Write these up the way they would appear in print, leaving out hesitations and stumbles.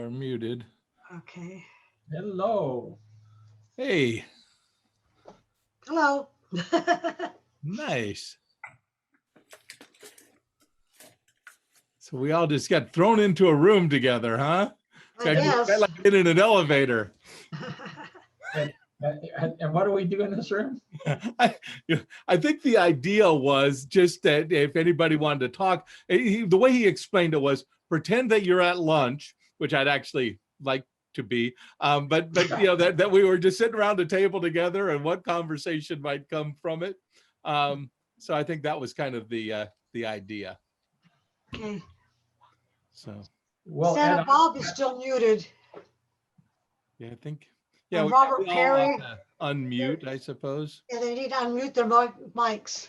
are muted. Okay. Hello. Hey, Hello. nice. So we all just got thrown into a room together, huh? I guess. Like in an elevator. And what do we do in this room? I think the idea was just that if anybody wanted to talk, the way he explained it was pretend that you're at lunch, which I'd actually like to be, but you know that we were just sitting around a table together and what conversation might come from it. So I think that was kind of the idea. Okay. So Well, Santa Bob is still muted. yeah, I think yeah. And We Robert all Perry. ought to unmute, I suppose. Yeah, they need to unmute their mics.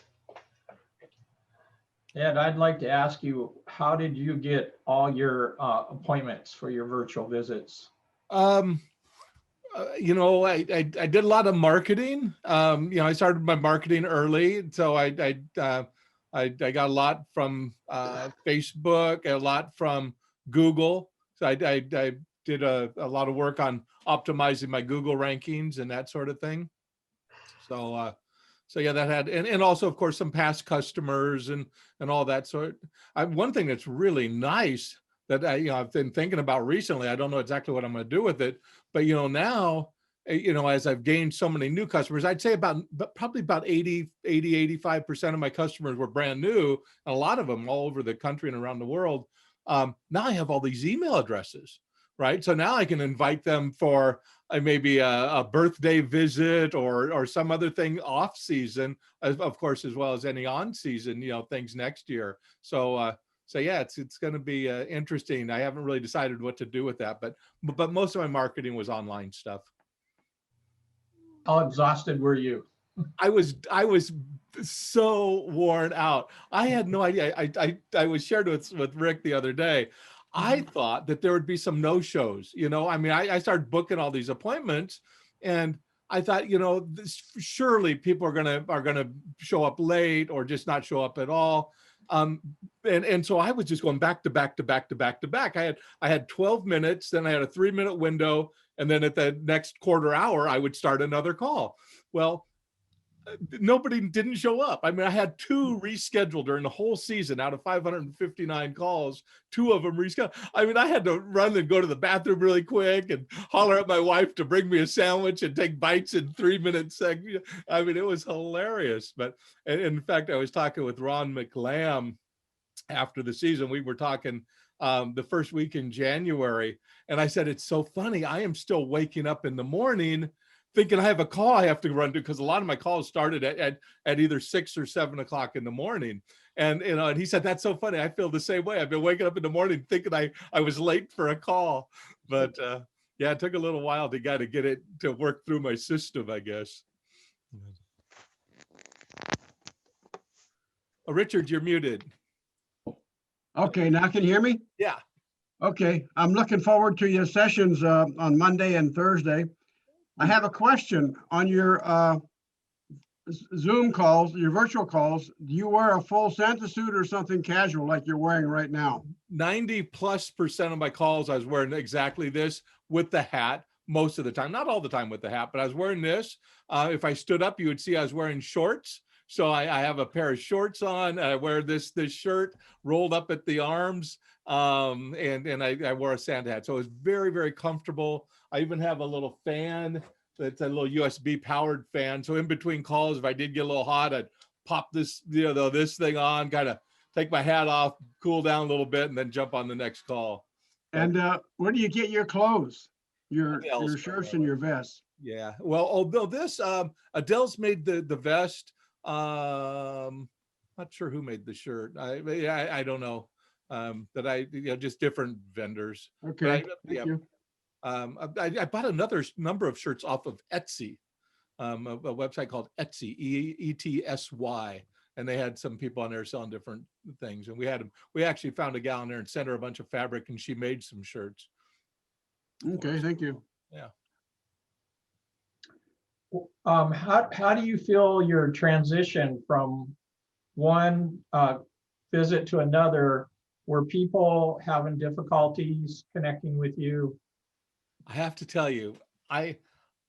Ed, I'd like to ask you, how did you get all your appointments for your virtual visits? You know, I did a lot of marketing. You know, I started my marketing early, so I got a lot from Facebook, a lot from Google. So I did a lot of work on optimizing my Google rankings and that sort of thing. So so yeah, that had and also of course some past customers and all that sort. One thing that's really nice that I've been thinking about recently. I don't know exactly what I'm going to do with it, but now as I've gained so many new customers, I'd say probably about 85% of my customers were brand new, and a lot of them all over the country and around the world. Now I have all these email addresses, right? So now I can invite them for maybe a birthday visit or some other thing off season, of course, as well as any on season, things next year. So yeah, it's going to be interesting. I haven't really decided what to do with that, but most of my marketing was online stuff. How exhausted were you? I was so worn out. I had no idea. I was shared with Rick the other day. I thought that there would be some no-shows. I mean, I started booking all these appointments, and I thought, surely people are gonna show up late or just not show up at all. And so I was just going back to back to back to back to back. I had 12 minutes, then I had a 3-minute window, and then at the next quarter hour, I would start another call. Well, nobody didn't show up. I mean, I had 2 rescheduled during the whole season out of 559 calls, 2 of them rescheduled. I mean, I had to run and go to the bathroom really quick and holler at my wife to bring me a sandwich and take bites in 3-minute segments. I mean, it was hilarious. But in fact, I was talking with Ron McLam after the season. We were talking the first week in January, and I said, it's so funny. I am still waking up in the morning thinking I have a call I have to run to, because a lot of my calls started at either 6 or 7 o'clock in the morning. And and he said, that's so funny. I feel the same way. I've been waking up in the morning thinking I was late for a call. But yeah, it took a little while to get it to work through my system, I guess. Oh, Richard, you're muted. Okay, now can you hear me? Yeah. Okay, I'm looking forward to your sessions on Monday and Thursday. I have a question on your Zoom calls, your virtual calls. Do you wear a full Santa suit or something casual like you're wearing right now? 90+% of my calls, I was wearing exactly this with the hat most of the time. Not all the time with the hat, but I was wearing this. If I stood up, you would see I was wearing shorts. So I have a pair of shorts on. I wear this shirt rolled up at the arms, and I wore a Santa hat. So it was very, very comfortable. I even have a little fan. That's a little USB powered fan. So in between calls, if I did get a little hot, I'd pop this, this thing on, kind of take my hat off, cool down a little bit, and then jump on the next call. And where do you get your clothes, your shirts and your vests? Yeah. Well, although this Adele's made the vest. Not sure who made the shirt. I don't know. That just different vendors. Okay. Thank you. I bought another number of shirts off of Etsy, a website called Etsy, ETSY, and they had some people on there selling different things. And we actually found a gal in there and sent her a bunch of fabric, and she made some shirts. Okay, thank you. Yeah. How do you feel your transition from one visit to another Were people having difficulties connecting with you? I have to tell you, I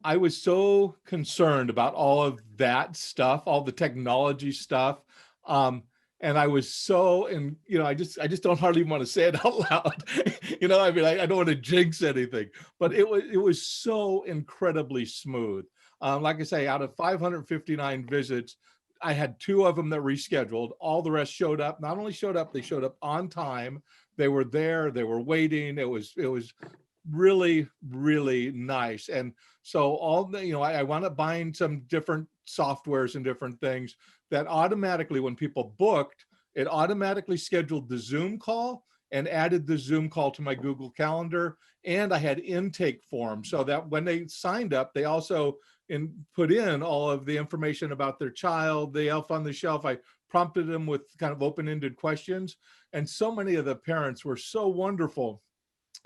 was so concerned about all of that stuff, all the technology stuff. Um, and I was so, and I just don't hardly want to say it out loud. I mean, I don't want to jinx anything, but it was so incredibly smooth. Like I say, out of 559 visits, I had 2 of them that rescheduled. All the rest showed up. Not only showed up, they showed up on time. They were there. They were waiting. It was really, really nice. And so all the, I wound up buying some different softwares and different things that automatically, when people booked, it automatically scheduled the Zoom call and added the Zoom call to my Google Calendar. And I had intake forms so that when they signed up, they also put in all of the information about their child, the elf on the shelf. I prompted them with kind of open-ended questions. And so many of the parents were so wonderful.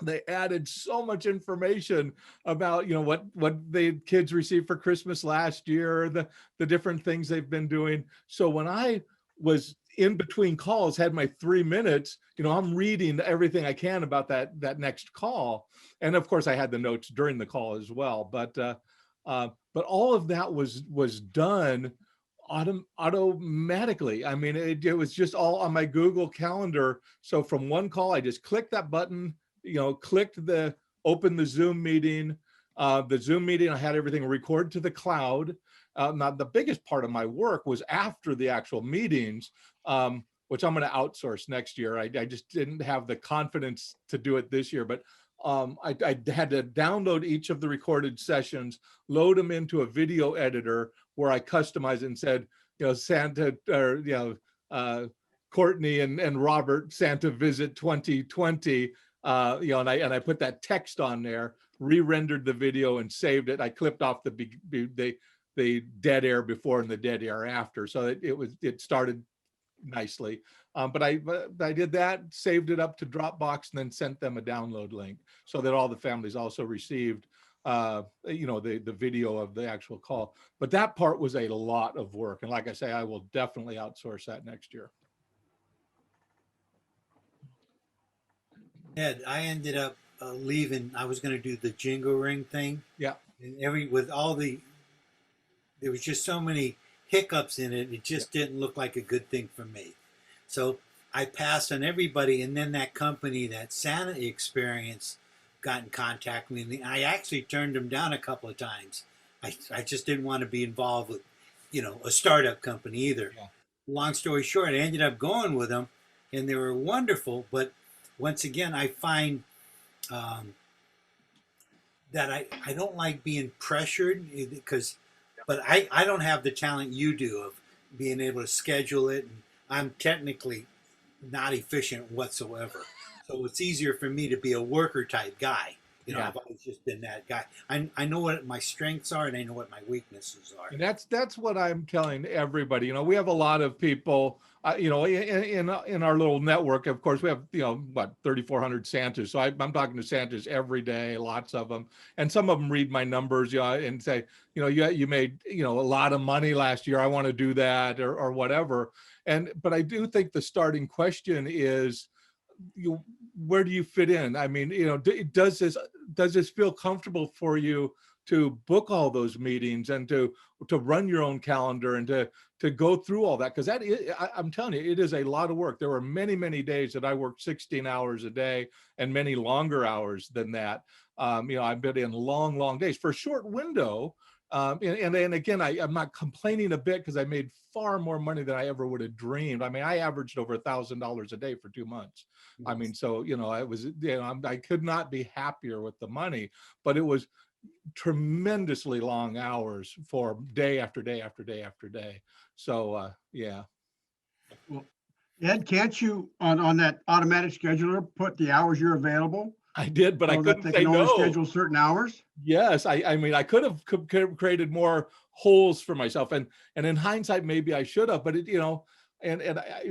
They added so much information about what the kids received for Christmas last year, the different things they've been doing. So when I was in between calls, had my 3 minutes, I'm reading everything I can about that next call, and of course I had the notes during the call as well. But all of that was done automatically. I mean, it was just all on my Google Calendar. So from one call, I just clicked that button, clicked open the Zoom meeting. The Zoom meeting, I had everything recorded to the cloud. Now, the biggest part of my work was after the actual meetings, which I'm going to outsource next year. I just didn't have the confidence to do it this year, but I had to download each of the recorded sessions, load them into a video editor where I customized it and said, Santa, or, Courtney and Robert, Santa visit 2020. And I put that text on there, re-rendered the video and saved it. I clipped off the dead air before and the dead air after, so it started nicely. But I did that, saved it up to Dropbox, and then sent them a download link so that all the families also received the video of the actual call. But that part was a lot of work, and like I say, I will definitely outsource that next year. Ed, I ended up leaving. I was going to do the jingle ring thing. Yeah. And there was just so many hiccups in it. It just didn't look like a good thing for me. So I passed on everybody. And then that company, that Santa Experience, got in contact with me. I actually turned them down a couple of times. I just didn't want to be involved with, a startup company either. Yeah. Long story short, I ended up going with them, and they were wonderful. But once again, I find that I don't like being pressured but I don't have the talent you do of being able to schedule it. And I'm technically not efficient whatsoever. So it's easier for me to be a worker type guy. Yeah. I've always just been that guy. I know what my strengths are and I know what my weaknesses are. And that's what I'm telling everybody. We have a lot of people, in our little network. Of course, we have 3,400 Santas. So I'm talking to Santas every day, lots of them, and some of them read my numbers, and say, you made a lot of money last year. I want to do that or whatever. But I do think the starting question is, where do you fit in? I mean, does this feel comfortable for you to book all those meetings and to run your own calendar and to go through all that? Because I'm telling you, it is a lot of work. There were many, many days that I worked 16 hours a day and many longer hours than that. I've been in long days for a short window. And again, I'm not complaining a bit because I made far more money than I ever would have dreamed. I mean, I averaged over $1,000 a day for 2 months. Yes. I mean, so, I could not be happier with the money, but it was tremendously long hours for day after day after day after day. So, yeah. Well, Ed, can't you on that automatic scheduler put the hours you're available? I did, but I couldn't they say can only no. schedule certain hours. Yes, I mean, I could have created more holes for myself, and in hindsight, maybe I should have. But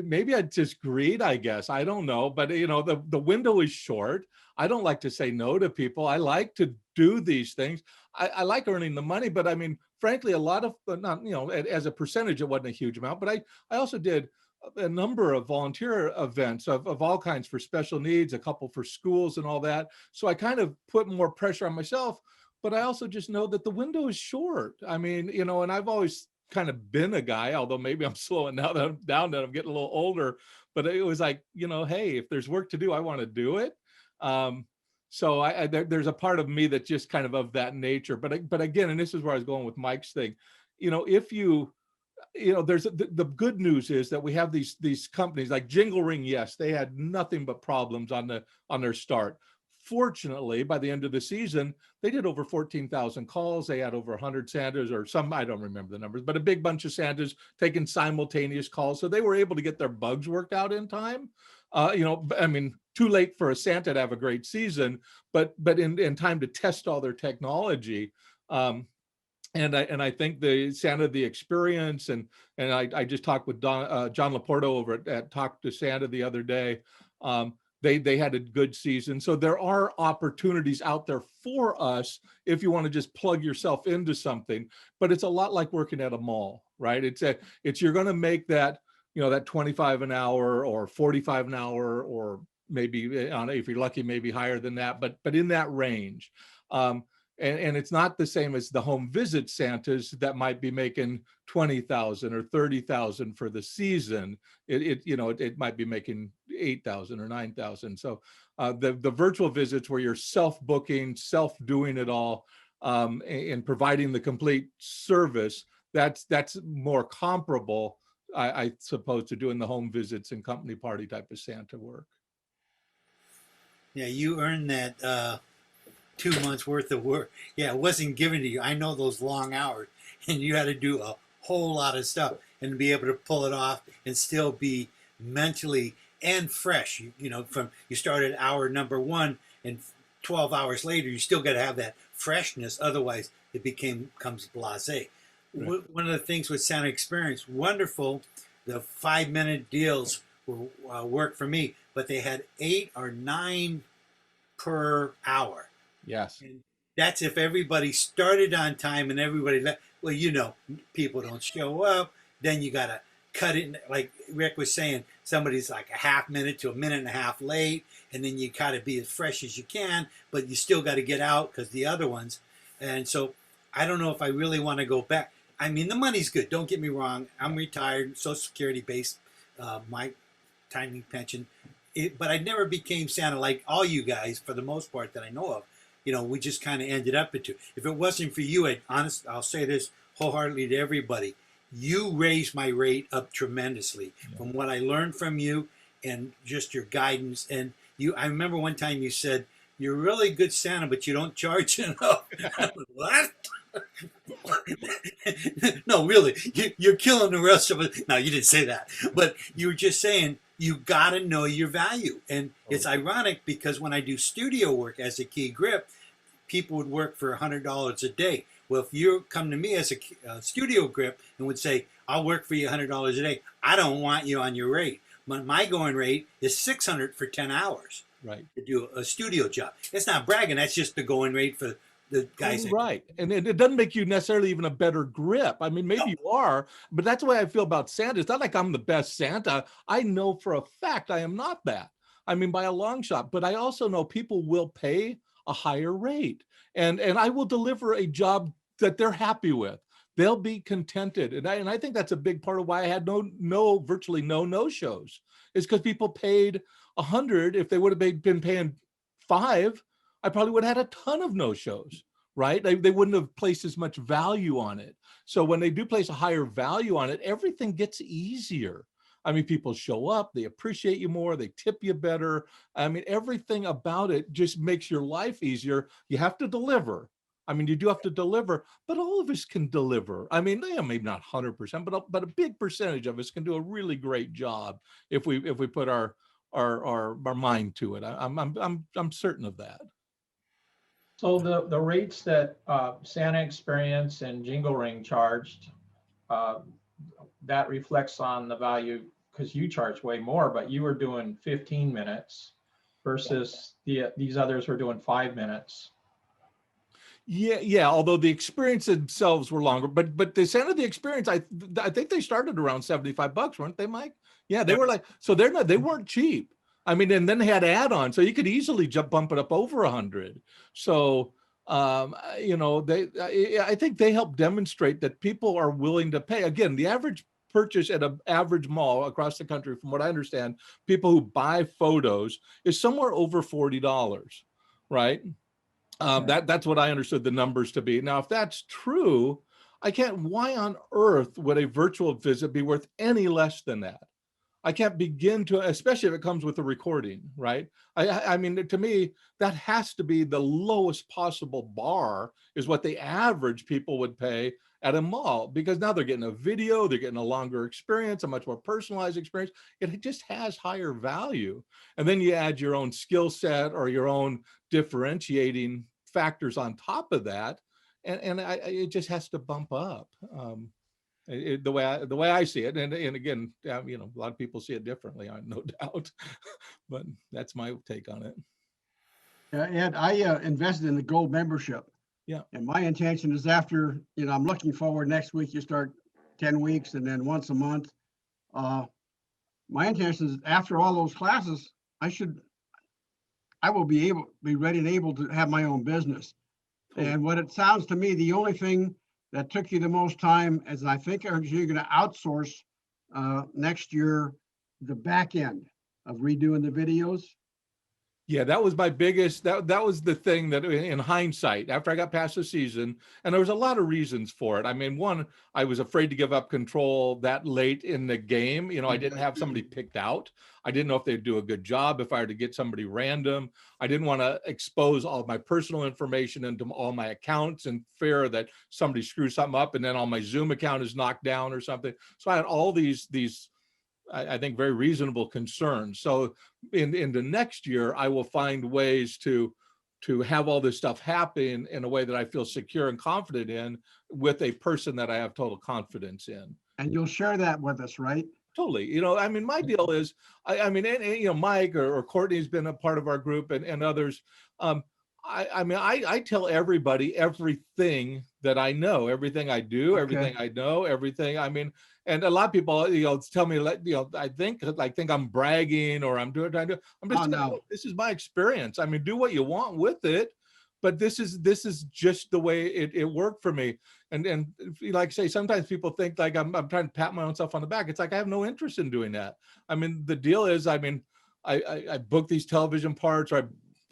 maybe I just greed, I guess. I don't know, but the window is short. I don't like to say no to people. I like to do these things. I like earning the money, but I mean, frankly, a lot of not as a percentage, it wasn't a huge amount. But I also did a number of volunteer events of all kinds for special needs, a couple for schools and all that. So I kind of put more pressure on myself, but I also just know that the window is short. I mean, you know, and I've always kind of been a guy, although maybe I'm slowing now that I'm down, that I'm getting a little older, but it was like, you know, hey, if there's work to do, I want to do it. So there's a part of me that's just kind of that nature. But again, and this is where I was going with Mike's thing, you know, if you know, there's the good news is that we have these companies like Jingle Ring. Yes, they had nothing but problems on their start. Fortunately, by the end of the season, they did over 14,000 calls. They had over 100 Santas, or some, I don't remember the numbers, but a big bunch of Santas taking simultaneous calls. So they were able to get their bugs worked out in time. You know, I mean, too late for a Santa to have a great season, but in time to test all their technology. And I think the Santa the Experience, and I just talked with John Laporto over at Talk to Santa the other day. They had a good season. So there are opportunities out there for us if you want to just plug yourself into something. But it's a lot like working at a mall, right? It's you're going to make that, you know, that 25 an hour or 45 an hour, or maybe if you're lucky, maybe higher than that, but in that range. And it's not the same as the home visit Santas that might be making 20,000 or 30,000 for the season. It might be making 8,000 or 9,000. So the virtual visits where you're self-booking, self-doing it all, and providing the complete service, that's more comparable, I suppose, to doing the home visits and company party type of Santa work. Yeah, you earned that 2 months worth of work. Yeah, it wasn't given to you. I know those long hours, and you had to do a whole lot of stuff and to be able to pull it off and still be mentally and fresh. You know, from you started hour number 1 and 12 hours later, you still got to have that freshness. Otherwise, it becomes blasé. Right. One of the things with Santa Experience, wonderful. The 5-minute deals worked for me, but they had 8 or 9 per hour. Yes. And that's if everybody started on time and everybody left. Well, you know, people don't show up. Then you got to cut it. Like Rick was saying, somebody's like a half minute to a minute and a half late. And then you got to be as fresh as you can, but you still got to get out because the other ones. And so I don't know if I really want to go back. I mean, the money's good. Don't get me wrong. I'm retired, Social Security based, my timing pension. But I never became Santa like all you guys for the most part that I know of. You know, we just kind of ended up into. If it wasn't for you, I'll say this wholeheartedly to everybody. You raised my rate up tremendously from what I learned from you and just your guidance. And I remember one time you said, "You're a really good Santa, but you don't charge enough." What? No, really, you're killing the rest of us. No, you didn't say that, but you were just saying you got to know your value. And it's ironic because when I do studio work as a key grip, people would work for $100 a day. Well, if you come to me as a studio grip and would say, "I'll work for you $100 a day," I don't want you on your rate. My going rate is $600 for 10 hours. Right. To do a studio job. It's not bragging. That's just the going rate for the guys. Right. And it doesn't make you necessarily even a better grip. I mean, maybe you are, but that's the way I feel about Santa. It's not like I'm the best Santa. I know for a fact I am not that. I mean, by a long shot, but I also know people will pay a higher rate, and I will deliver a job that they're happy with. They'll be contented. And I think that's a big part of why I had virtually no shows, is because people paid 100. If they would have been paying 5, I probably would have had a ton of no shows, right? They wouldn't have placed as much value on it. So when they do place a higher value on it, everything gets easier. I mean, people show up, they appreciate you more, they tip you better. I mean, everything about it just makes your life easier. You have to deliver. I mean, you do have to deliver, but all of us can deliver. I mean, maybe not 100%, but a big percentage of us can do a really great job if we put our mind to it. I'm certain of that. So the rates that Santa Experience and Jingle Ring charged, that reflects on the value, because you charge way more, but you were doing 15 minutes versus these others were doing 5 minutes. Yeah. Although the experience themselves were longer, but the Santa the Experience, I think they started around $75, weren't they, Mike? Yeah, they were like, so they weren't cheap. I mean, and then they had add-ons, so you could easily bump it up over 100. So, I think they help demonstrate that people are willing to pay. Again, the average purchase at an average mall across the country, from what I understand, people who buy photos is somewhere over $40, right? That's what I understood the numbers to be. Now, if that's true, why on earth would a virtual visit be worth any less than that? I can't begin to, especially if it comes with a recording, right? I mean, to me, that has to be the lowest possible bar, is what the average people would pay at a mall, because now they're getting a video, they're getting a longer experience, a much more personalized experience. It just has higher value. And then you add your own skill set or your own differentiating factors on top of that, and it just has to bump up. The way I see it, and again, a lot of people see it differently, no doubt, but that's my take on it. Ed, I invested in the gold membership. Yeah. And my intention is after, I'm looking forward next week, you start 10 weeks and then once a month. My intention is after all those classes, I will be ready and able to have my own business. Cool. And what it sounds to me, the only thing that took you the most time is, I think you're going to outsource next year the back end of redoing the videos. Yeah, that was my biggest, that was the thing that in hindsight, after I got past the season, and there was a lot of reasons for it. I mean, one, I was afraid to give up control that late in the game. I didn't have somebody picked out. I didn't know if they'd do a good job if I were to get somebody random. I didn't want to expose all of my personal information into all my accounts and fear that somebody screws something up and then all my Zoom account is knocked down or something. So I had all these I think very reasonable concerns. So in the next year, I will find ways to have all this stuff happen in a way that I feel secure and confident in, with a person that I have total confidence in. And you'll share that with us, right? Totally. I mean, my deal is, Mike or Courtney's been a part of our group, and others. I tell everybody everything that I know, everything I do, everything I know, everything. I mean, and a lot of people, tell me, I think I'm bragging or I'm just, this is my experience. I mean, do what you want with it, but this is just the way it worked for me. And like I say, sometimes people think like I'm trying to pat my own self on the back. It's like I have no interest in doing that. I mean, the deal is, I book these television parts, or I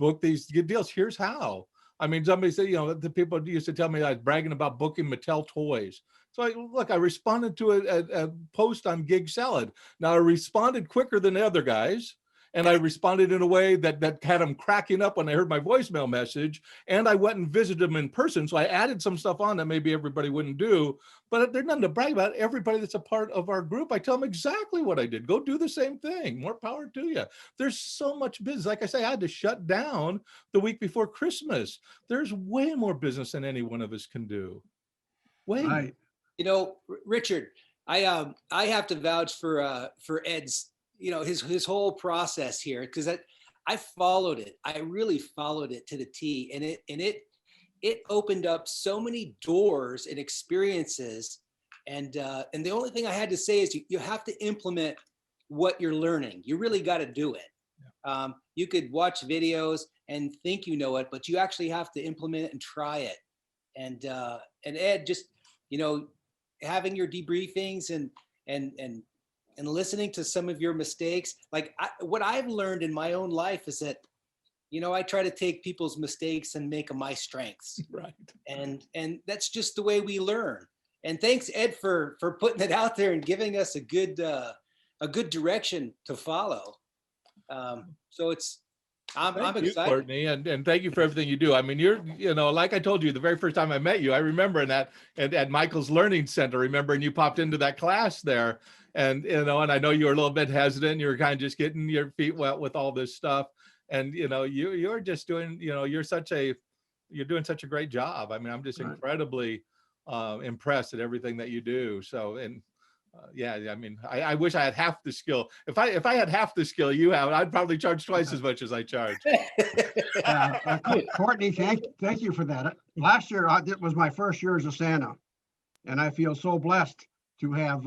book these good deals. Here's how. I mean, somebody said, the people used to tell me I was bragging about booking Mattel toys. So I responded to a post on Gig Salad. Now I responded quicker than the other guys. And I responded in a way that had them cracking up when they heard my voicemail message. And I went and visited them in person. So I added some stuff on that maybe everybody wouldn't do, but there's nothing to brag about. Everybody that's a part of our group, I tell them exactly what I did. Go do the same thing. More power to you. There's so much business. Like I say, I had to shut down the week before Christmas. There's way more business than any one of us can do. Way more. Richard, I have to vouch for Ed's, his whole process here, because I followed it. I really followed it to the T, and it opened up so many doors and experiences. And the only thing I had to say is you have to implement what you're learning. You really got to do it. Yeah. You could watch videos and think you know it, but you actually have to implement it and try it. And Ed, just having your debriefings and listening to some of your mistakes. Like what I've learned in my own life is that, I try to take people's mistakes and make them my strengths. Right. And that's just the way we learn. And thanks, Ed, for putting it out there and giving us a good direction to follow. So I'm excited. Courtney, and thank you for everything you do. I mean, you're, like I told you, the very first time I met you, I remember at Michael's Learning Center, remembering you popped into that class there. And, and I know you were a little bit hesitant. You were kind of just getting your feet wet with all this stuff. And, you're just doing, you're doing such a great job. I mean, I'm just incredibly impressed at everything that you do. So, and I mean, I wish I had half the skill. If I had half the skill you have, I'd probably charge twice as much as I charge. Courtney, thank you for that. Last year, it was my first year as a Santa, and I feel so blessed to have,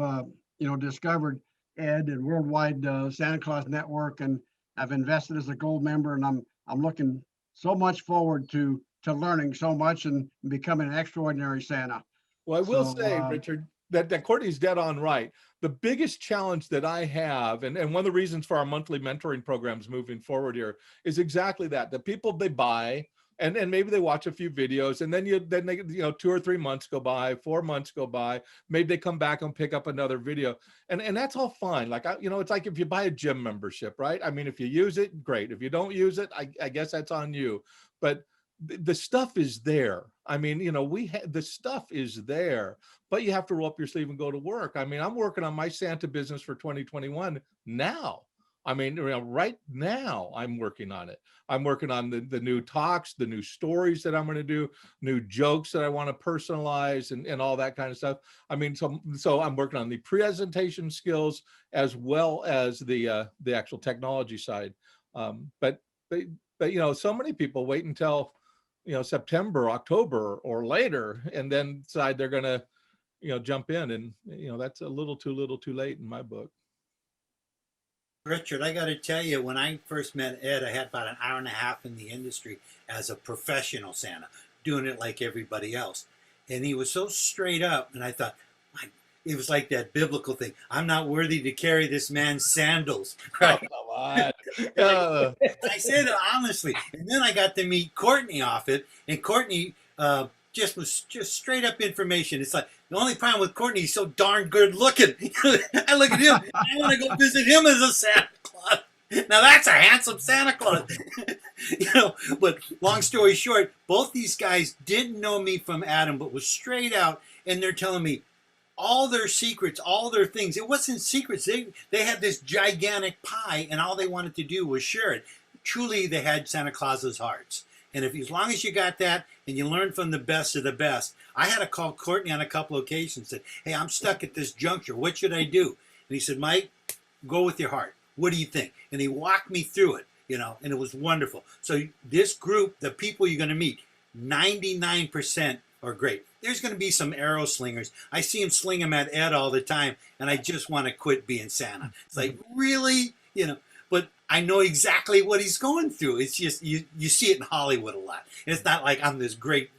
discovered Ed and Worldwide Santa Claus Network, and I've invested as a gold member, and I'm looking so much forward to learning so much and becoming an extraordinary Santa. Well, I will So, say, Richard, that Courtney's dead on right. The biggest challenge that I have, and one of the reasons for our monthly mentoring programs moving forward here, is exactly that. The people, they buy, and maybe they watch a few videos, and then they 2 or 3 months go by, 4 months go by, maybe they come back and pick up another video, and that's all fine. Like, it's like if you buy a gym membership, right? I mean, if you use it, great. If you don't use it, I guess that's on you. But the stuff is there. I mean, the stuff is there, but you have to roll up your sleeve and go to work. I mean, I'm working on my Santa business for 2021 now. I mean, right now I'm working on it. I'm working on the new talks, the new stories that I'm going to do, new jokes that I want to personalize, and all that kind of stuff. I mean, so I'm working on the presentation skills as well as the actual technology side. But so many people wait until September, October, or later, and then decide they're going to jump in, and that's a little too late in my book. Richard, I got to tell you, when I first met Ed, I had about an hour and a half in the industry as a professional Santa, doing it like everybody else. And he was so straight up, and I thought, it was like that biblical thing. I'm not worthy to carry this man's sandals. Right? Oh, come on. I said it honestly. And then I got to meet Courtney off it, and Courtney was just straight up information. It's like, the only problem with Courtney, he's so darn good looking. I look at him, I want to go visit him as a Santa Claus. Now that's a handsome Santa Claus. But long story short, both these guys didn't know me from Adam, but was straight out, and they're telling me all their secrets, all their things. It wasn't secrets. They had this gigantic pie, and all they wanted to do was share it. Truly, they had Santa Claus's hearts. And as long as you got that and you learn from the best of the best, I had to call Courtney on a couple of occasions and said, hey, I'm stuck at this juncture. What should I do? And he said, Mike, go with your heart. What do you think? And he walked me through it, and it was wonderful. So this group, the people you're going to meet, 99% are great. There's going to be some arrow slingers. I see him sling them at Ed all the time, and I just want to quit being Santa. It's like, really? But I know exactly what he's going through. It's just, you see it in Hollywood a lot. And it's not like I'm this great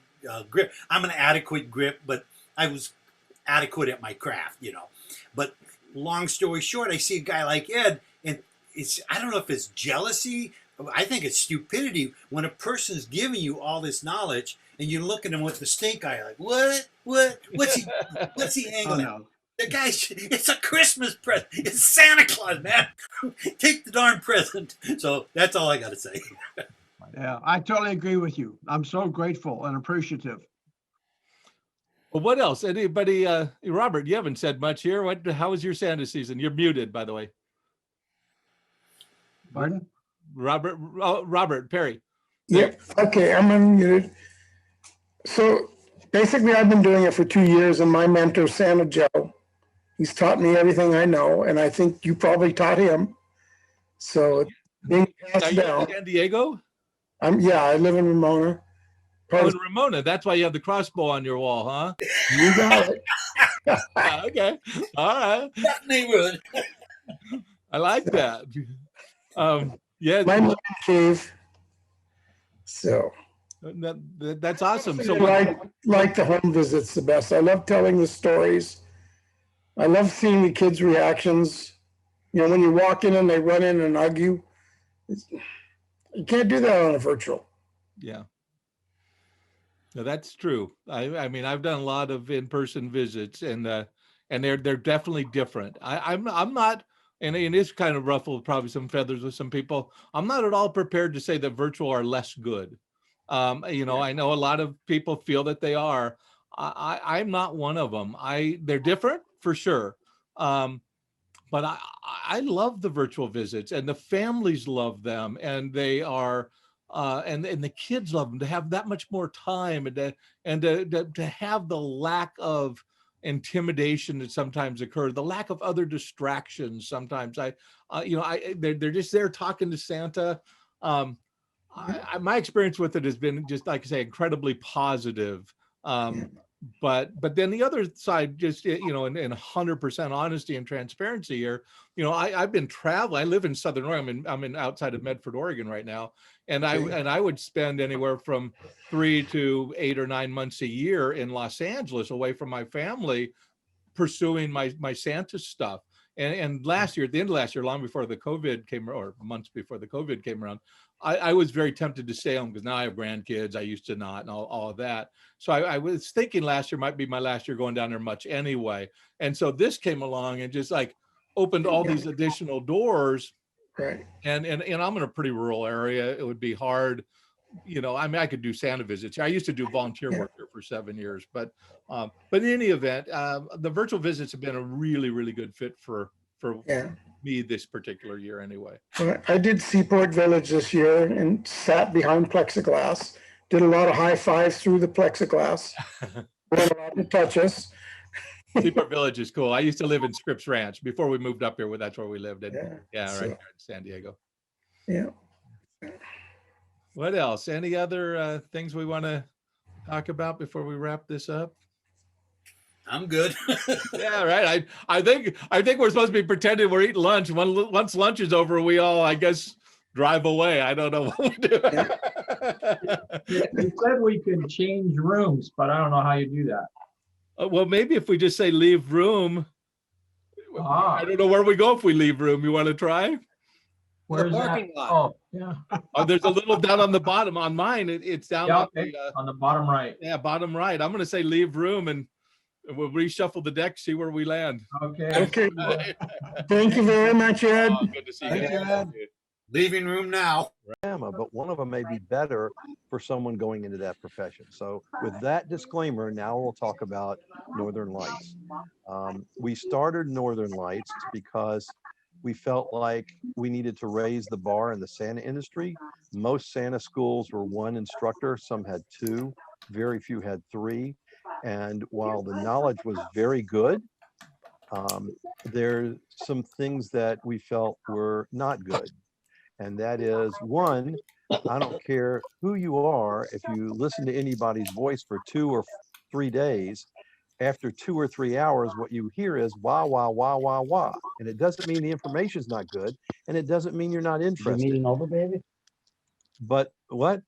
grip. I'm an adequate grip, but I was adequate at my craft, But long story short, I see a guy like Ed, and I don't know if it's jealousy. I think it's stupidity when a person's giving you all this knowledge and you look at him with the stink eye, like, what's he angling at? The guy, it's a Christmas present. It's Santa Claus, man. Take the darn present. So that's all I got to say. Yeah, I totally agree with you. I'm so grateful and appreciative. Well, what else? Anybody, Robert, you haven't said much here. How was your Santa season? You're muted, by the way. Pardon? Robert Perry. Yep. Okay, I'm unmuted. So basically, I've been doing it for 2 years, and my mentor, Santa Joe, he's taught me everything I know, and I think you probably taught him. So it's being passed down. In San Diego? Yeah, I live in Ramona. Oh, in Ramona. That's why you have the crossbow on your wall, huh? You got it. Okay. All right. That neighborhood. I like that. Yeah. My man cave. So that's awesome. So I like the home visits the best. I love telling the stories. I love seeing the kids' reactions. When you walk in and they run in and hug you, you can't do that on a virtual. Yeah. No, that's true. I mean, I've done a lot of in-person visits, and they're definitely different. I'm not, and it's kind of ruffled probably some feathers with some people. I'm not at all prepared to say that virtual are less good. I know a lot of people feel that they are. I'm not one of them. They're different for sure. But I love the virtual visits, and the families love them, and they are, and the kids love them, to have that much more time, and to have the lack of intimidation that sometimes occur, the lack of other distractions. Sometimes they're just there talking to Santa. My experience with it has been, just like I say, incredibly positive. but then the other side, just, you know, in 100% honesty and transparency here, you know, I've been traveling. I live in Southern Oregon. I'm in outside of Medford, Oregon right now. And I would spend anywhere from 3 to 8 or 9 months a year in Los Angeles away from my family, pursuing my Santa stuff. And last year, at the end of last year, long before the COVID came, or months before the COVID came around, I was very tempted to stay home because now I have grandkids. I used to not, and all of that. So I was thinking last year might be my last year going down there much anyway. And so this came along and just like opened all these additional doors. Right. And I'm in a pretty rural area. It would be hard, you know. I mean, I could do Santa visits. I used to do volunteer work here for 7 years, but in any event, the virtual visits have been a really, really good fit for me this particular year anyway. I did Seaport Village this year and sat behind plexiglass, did a lot of high fives through the plexiglass. Weren't allowed to touch us. Seaport Village is cool. I used to live in Scripps Ranch before we moved up here. Well, that's where we lived. Yeah, so, right there in San Diego. Yeah. What else? Any other things we want to talk about before we wrap this up? I'm good. Yeah, right. I think we're supposed to be pretending we're eating lunch. Once lunch is over, we all, I guess, drive away. I don't know what we do. You said we could change rooms, but I don't know how you do that. Well, maybe if we just say leave room. I don't know where we go if we leave room. You want to try? Where's the that? parking lot. Oh, yeah. Oh, there's a little down on the bottom. On mine, it's down Yeah, on the bottom right. Yeah, bottom right. I'm going to say leave room, and we'll reshuffle the deck, see where we land. Okay. Okay. Thank you very much, Ed. Oh, good to see you guys. Leaving room now. But one of them may be better for someone going into that profession. So with that disclaimer, now we'll talk about Northern Lights. We started Northern Lights because we felt like we needed to raise the bar in the Santa industry. Most Santa schools were one instructor, some had two, very few had three. And while the knowledge was very good, there's some things that we felt were not good. And that is, one, I don't care who you are, if you listen to anybody's voice for 2 or 3 days, after 2 or 3 hours, what you hear is wah, wah, wah, wah, wah. And it doesn't mean the information's not good, and it doesn't mean you're not interested. Is the meeting over, baby? But what?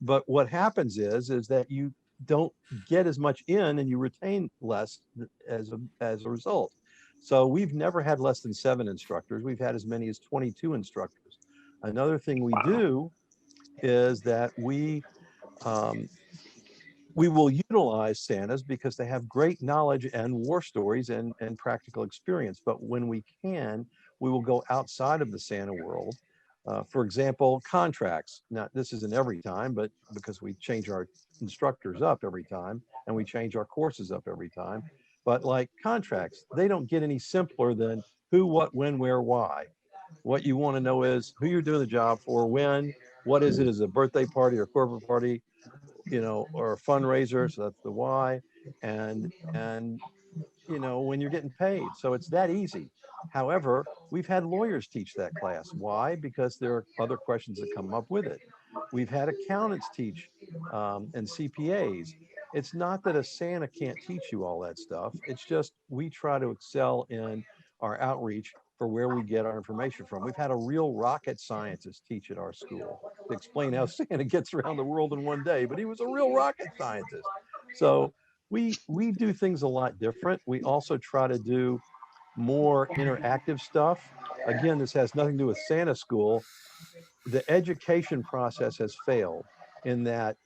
But what happens is that you don't get as much in and you retain less as a result. So we've never had less than 7 instructors. We've had as many as 22 instructors. Another thing we do is that we will utilize Santas because they have great knowledge and war stories and practical experience. But when we can, we will go outside of the Santa world. For example, contracts. Now, this isn't every time, but because we change our instructors up every time and we change our courses up every time. But like contracts, they don't get any simpler than who, what, when, where, why. What you want to know is who you're doing the job for, when, what is it, is it a birthday party or corporate party, you know, or a fundraiser, so that's the why, and you know, when you're getting paid. So it's that easy. However, we've had lawyers teach that class. Why? Because there are other questions that come up with it. We've had accountants teach and CPAs. It's not that a Santa can't teach you all that stuff. It's just we try to excel in our outreach for where we get our information from. We've had a real rocket scientist teach at our school to explain how Santa gets around the world in one day, but he was a real rocket scientist. So we do things a lot different. We also try to do more interactive stuff. Again, this has nothing to do with Santa school. The education process has failed in that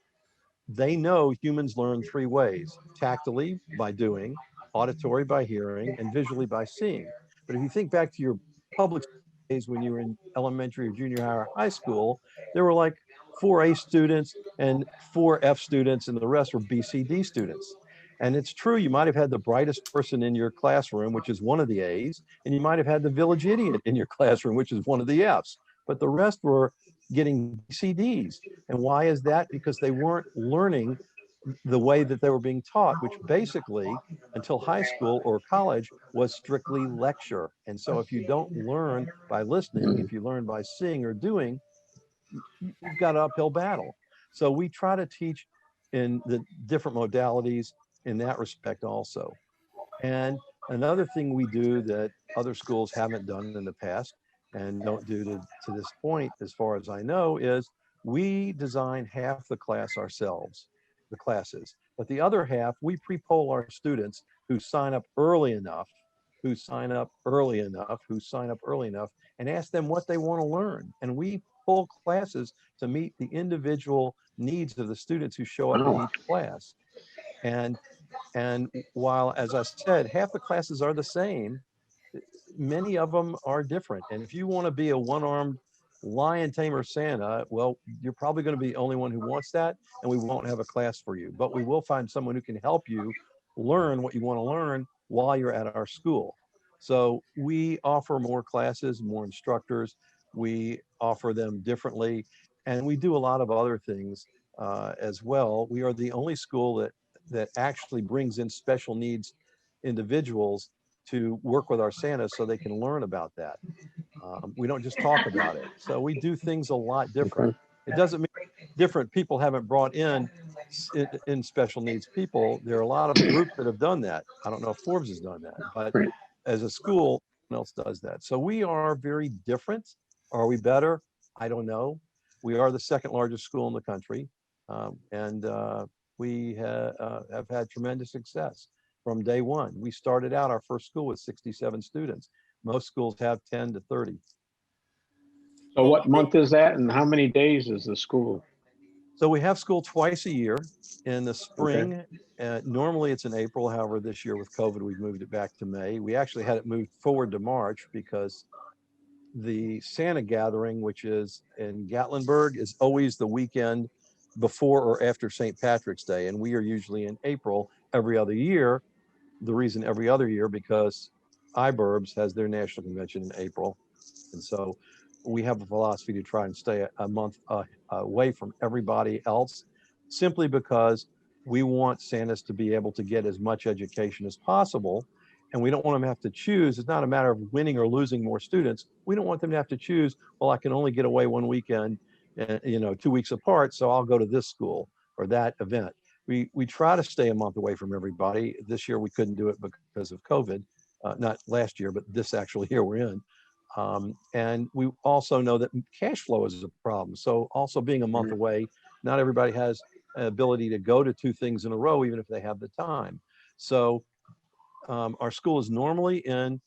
they know humans learn 3 ways: tactily by doing, auditory by hearing, and visually by seeing. But if you think back to your public days when you were in elementary or junior high or high school, there were like 4 A students and 4 F students, and the rest were B, C, D students. And it's true, you might have had the brightest person in your classroom, which is one of the A's, and you might have had the village idiot in your classroom, which is one of the F's. But the rest were getting CDs. And why is that? Because they weren't learning the way that they were being taught, which basically, until high school or college, was strictly lecture. And so if you don't learn by listening, if you learn by seeing or doing, you've got an uphill battle. So we try to teach in the different modalities in that respect also. And another thing we do that other schools haven't done in the past and don't do to this point, as far as I know, is we design half the class ourselves, the classes, but the other half, we pre-poll our students who sign up early enough, who sign up early enough, who sign up early enough, and ask them what they want to learn. And we pull classes to meet the individual needs of the students who show up in each class. And while, as I said, half the classes are the same, many of them are different. And if you want to be a one-armed lion tamer Santa, well, you're probably going to be the only one who wants that, and we won't have a class for you. But we will find someone who can help you learn what you want to learn while you're at our school. So we offer more classes, more instructors. We offer them differently, and we do a lot of other things as well. We are the only school that actually brings in special needs individuals to work with our Santas so they can learn about that. We don't just talk about it. So we do things a lot different. It doesn't mean different people haven't brought in special needs people. There are a lot of groups that have done that. I don't know if Forbes has done that, but as a school, no one else does that. So we are very different. Are we better? I don't know. We are the second largest school in the country. And we have had tremendous success from day one. We started out our first school with 67 students. Most schools have 10 to 30. So what month is that, and how many days is the school? So we have school twice a year in the spring. Normally it's in April. However, this year with COVID, we've moved it back to May. We actually had it moved forward to March because the Santa gathering, which is in Gatlinburg, is always the weekend before or after St. Patrick's Day. And we are usually in April every other year. The reason every other year, because iBurbs has their national convention in April. And so we have a philosophy to try and stay a month away from everybody else, simply because we want Santas to be able to get as much education as possible. And we don't want them to have to choose. It's not a matter of winning or losing more students. We don't want them to have to choose, well, I can only get away one weekend, 2 weeks apart, so I'll go to this school or that event. We try to stay a month away from everybody. This year we couldn't do it because of COVID, not last year, but this actual year we're in. And we also know that cash flow is a problem. So also being a month away, not everybody has an ability to go to 2 things in a row, even if they have the time. So our school is normally in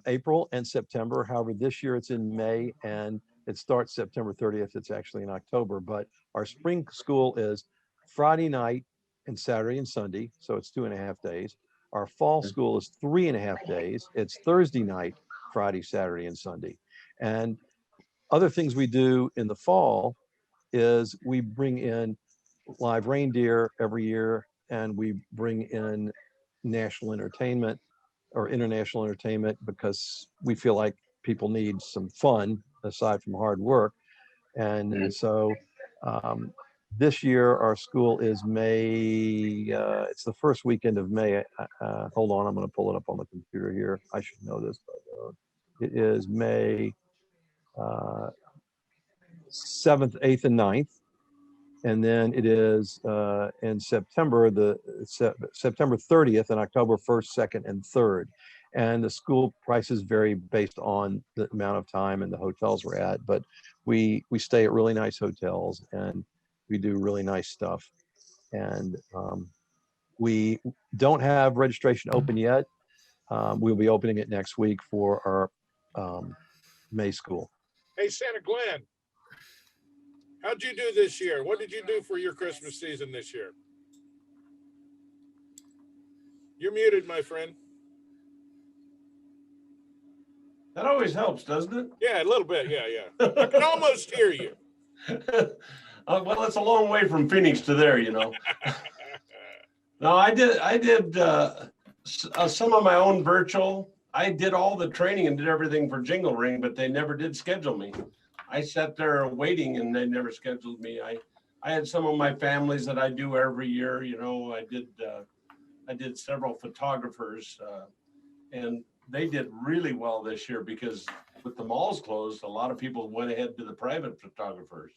April and September. However, this year it's in May and it starts September 30th. It's actually in October, but our spring school is Friday night and Saturday and Sunday. So it's 2.5 days. Our fall school is 3.5 days. It's Thursday night, Friday, Saturday, and Sunday. And other things we do in the fall is we bring in live reindeer every year, and we bring in national entertainment or international entertainment because we feel like people need some fun aside from hard work. And so this year our school is May, it's the first weekend of May. Hold on, I'm going to pull it up on the computer here. I should know this, but it is May 7th, 8th, and 9th. And then it is in September, September 30th and October 1st, 2nd, and 3rd. And the school prices vary based on the amount of time and the hotels we're at. But we stay at really nice hotels and we do really nice stuff. And we don't have registration open yet. We'll be opening it next week for our May school. Hey, Santa Glenn, how'd you do this year? What did you do for your Christmas season this year? You're muted, my friend. That always helps, doesn't it? Yeah, a little bit. Yeah. I can almost hear you. Well, it's a long way from Phoenix to there, No, I did some of my own virtual. I did all the training and did everything for Jingle Ring, but they never did schedule me. I sat there waiting and they never scheduled me. I had some of my families that I do every year. I did several photographers and they did really well this year because with the malls closed, a lot of people went ahead to the private photographers.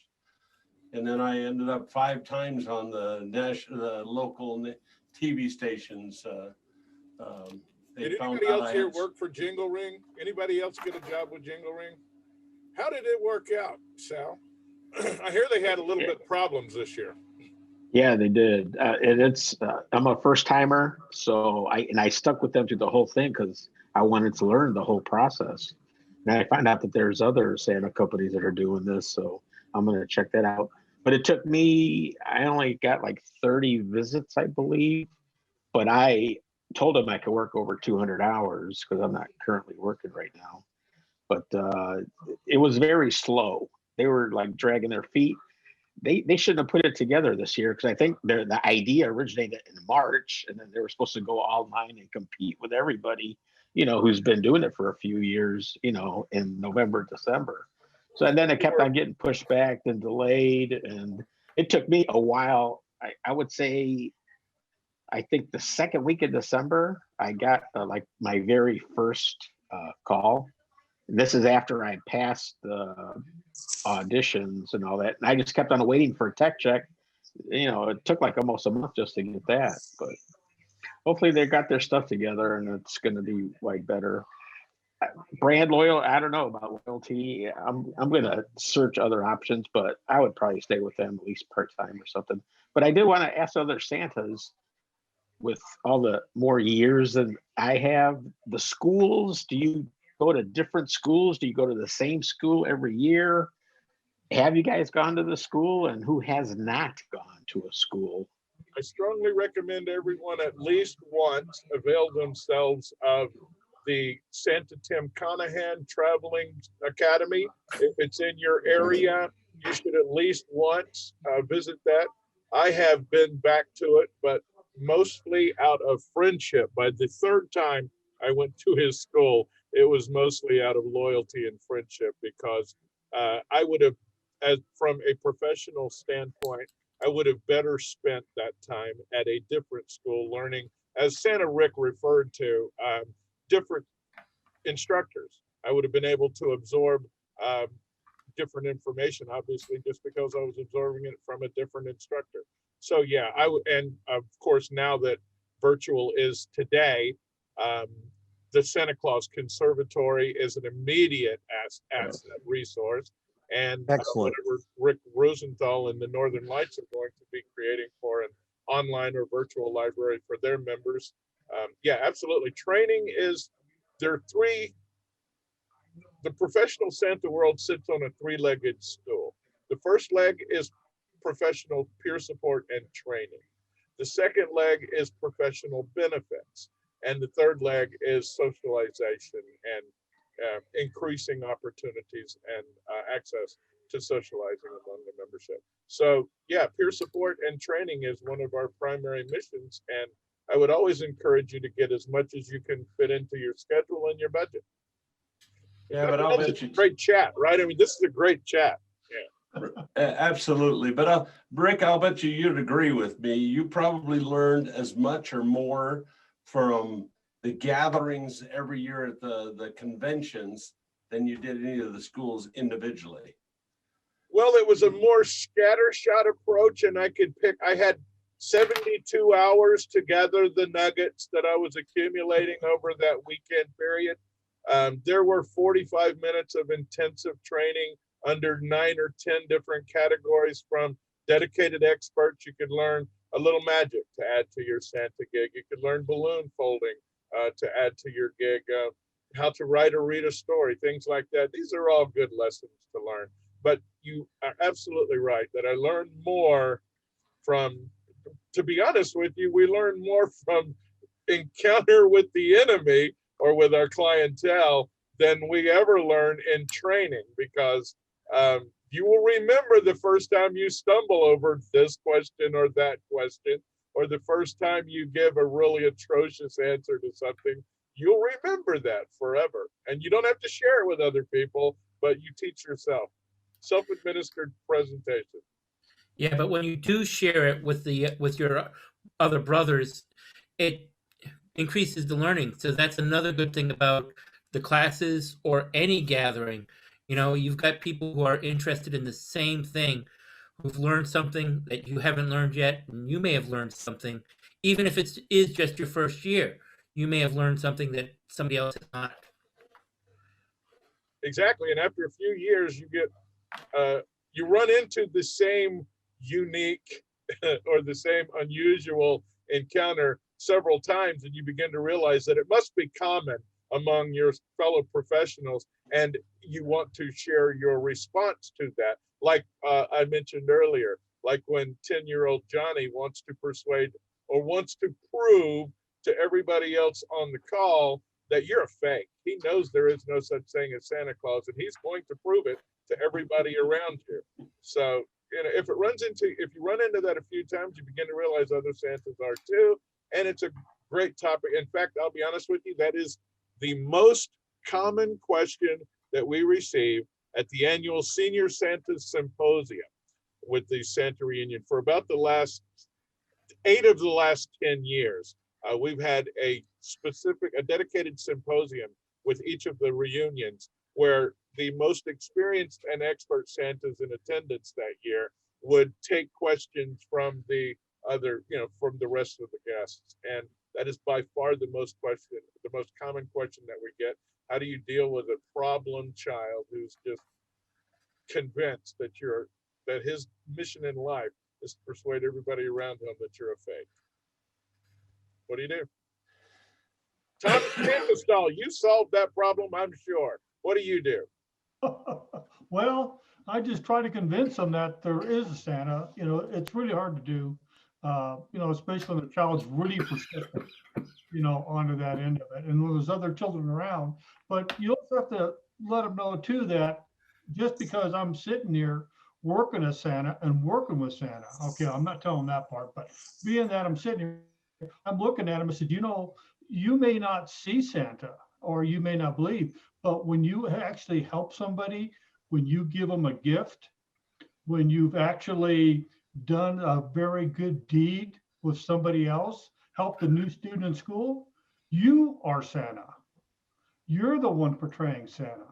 And then I ended up 5 times on the local TV stations. They Did found anybody out else I here had, work for Jingle Ring? Anybody else get a job with Jingle Ring? How did it work out, Sal? I hear they had a little bit of problems this year. Yeah, they did. And I'm a first timer. So I stuck with them through the whole thing because I wanted to learn the whole process. And I find out that there's other Santa companies that are doing this. So I'm going to check that out. But it took me, I only got like 30 visits, I believe. But I told them I could work over 200 hours because I'm not currently working right now. But it was very slow. They were like dragging their feet. They shouldn't have put it together this year because I think the idea originated in March, and then they were supposed to go online and compete with everybody, who's been doing it for a few years, in November, December. So and then it kept on getting pushed back and delayed, and it took me a while. I would say, I think the second week of December, I got like my very first call. This is after I passed the auditions and all that. And I just kept on waiting for a tech check. It took like almost a month just to get that. But hopefully they got their stuff together and it's going to be like better. Brand loyal, I don't know about loyalty. I'm going to search other options, but I would probably stay with them at least part-time or something. But I did want to ask other Santas, with all the more years than I have, the schools, do you go to different schools? Do you go to the same school every year? Have you guys gone to the school, and who has not gone to a school? I strongly recommend everyone at least once avail themselves of the Santa Tim Conahan Traveling Academy. If it's in your area, you should at least once visit that. I have been back to it, but mostly out of friendship. By the third time I went to his school, it was mostly out of loyalty and friendship because I would have, from a professional standpoint, I would have better spent that time at a different school learning, as Santa Rick referred to, different instructors. I would have been able to absorb different information, obviously, just because I was absorbing it from a different instructor. So yeah, and of course, now that virtual is today, the Santa Claus Conservatory is an immediate asset resource. And whatever Rick Rosenthal and the Northern Lights are going to be creating for an online or virtual library for their members. Yeah, absolutely. Training is, the professional Santa world sits on a 3-legged stool. The first leg is professional peer support and training. The second leg is professional benefits. And the third leg is socialization and increasing opportunities and access to socializing among the membership. So yeah, peer support and training is one of our primary missions. And I would always encourage you to get as much as you can fit into your schedule and your budget. yeah, but I'll bet you. Great chat, right? I mean, this is a great chat. Yeah. Absolutely. But Rick, I'll bet you'd agree with me. You probably learned as much or more from the gatherings every year at the conventions than you did any of the schools individually. Well, it was a more scattershot approach, and I had 72 hours to gather the nuggets that I was accumulating over that weekend period. There were 45 minutes of intensive training under 9 or 10 different categories from dedicated experts. You could learn a little magic to add to your Santa gig. You could learn balloon folding to add to your gig, how to write or read a story, things like that. These are all good lessons to learn. But you are absolutely right that I learned more from, to be honest with you, we learned more from encounter with the enemy or with our clientele than we ever learn in training, because you will remember the first time you stumble over this question or that question, or the first time you give a really atrocious answer to something. You'll remember that forever. And you don't have to share it with other people, but you teach yourself. Self-administered presentation. Yeah, but when you do share it with your other brothers, it increases the learning. So that's another good thing about the classes or any gathering. You've got people who are interested in the same thing, who've learned something that you haven't learned yet, and you may have learned something, even if it is just your first year. You may have learned something that somebody else has not. Exactly. And after a few years, you get you run into the same unique or the same unusual encounter several times, and you begin to realize that it must be common among your fellow professionals, and you want to share your response to that. Like I mentioned earlier, like when 10-year-old Johnny wants to persuade or wants to prove to everybody else on the call that you're a fake. He knows there is no such thing as Santa Claus, and he's going to prove it to everybody around you. So, you know, if you run into that a few times, you begin to realize other Santas are too. And it's a great topic. In fact, I'll be honest with you, that is the most common question that we receive at the annual Senior Santa Symposium with the Santa Reunion. For about the last 8 of the last 10 years, we've had a dedicated symposium with each of the reunions where the most experienced and expert Santas in attendance that year would take questions from the other, from the rest of the guests. And that is by far the most common question that we get. How do you deal with a problem child who's just convinced that his mission in life is to persuade everybody around him that you're a fake? What do you do? Tom Santastall, you solved that problem, I'm sure. What do you do? Well, I just try to convince them that there is a Santa. It's really hard to do, especially when the child's really persistent, onto that end of it. And when there's other children around, but you also have to let them know too, that just because I'm sitting here working as Santa and working with Santa, okay, I'm not telling that part, but being that I'm sitting here, I'm looking at him and said, you may not see Santa or you may not believe, but when you actually help somebody, when you give them a gift, when you've actually done a very good deed with somebody else, helped a new student in school, you are Santa. You're the one portraying Santa.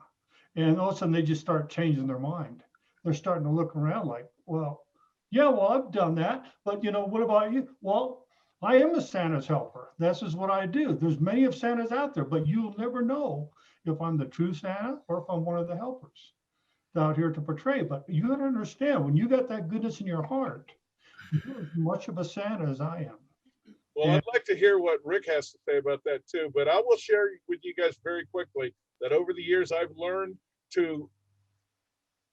And all of a sudden they just start changing their mind. They're starting to look around like, I've done that. But what about you? Well, I am a Santa's helper. This is what I do. There's many of Santas out there, but you'll never know if I'm the true Santa or if I'm one of the helpers out here to portray. But you got to understand, when you got that goodness in your heart, you're as much of a Santa as I am. Well, I'd like to hear what Rick has to say about that too, but I will share with you guys very quickly that over the years, I've learned to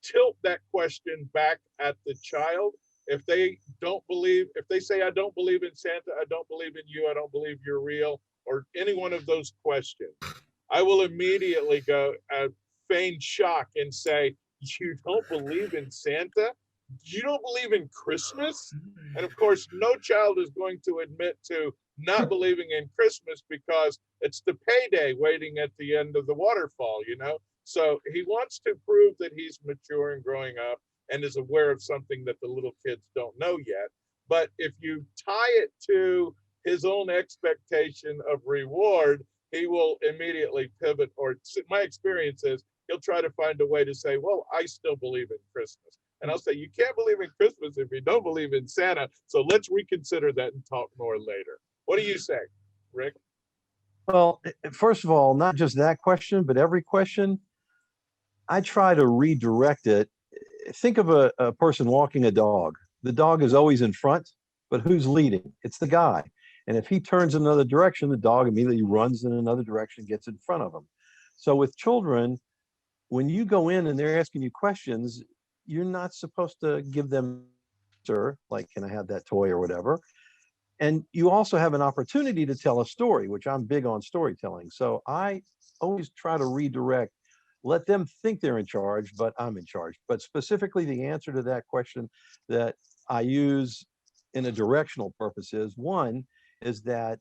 tilt that question back at the child. If they say, I don't believe in Santa, I don't believe in you, I don't believe you're real, or any one of those questions, I will immediately go feign shock and say, you don't believe in Santa? You don't believe in Christmas? And of course, no child is going to admit to not believing in Christmas because it's the payday waiting at the end of the waterfall, So he wants to prove that he's mature and growing up and is aware of something that the little kids don't know yet. But if you tie it to his own expectation of reward, he will immediately pivot, or my experience is he'll try to find a way to say, well, I still believe in Christmas. And I'll say, you can't believe in Christmas if you don't believe in Santa. So let's reconsider that and talk more later. What do you say, Rick? Well, first of all, not just that question, but every question, I try to redirect it. Think of a person walking a dog. The dog is always in front, but who's leading? It's the guy. And if he turns in another direction, the dog immediately runs in another direction, gets in front of him. So with children, when you go in and they're asking you questions, you're not supposed to give them, sir, like, can I have that toy or whatever? And you also have an opportunity to tell a story, which I'm big on storytelling. So I always try to redirect, let them think they're in charge, but I'm in charge. But specifically the answer to that question that I use in a directional purpose is, one is that,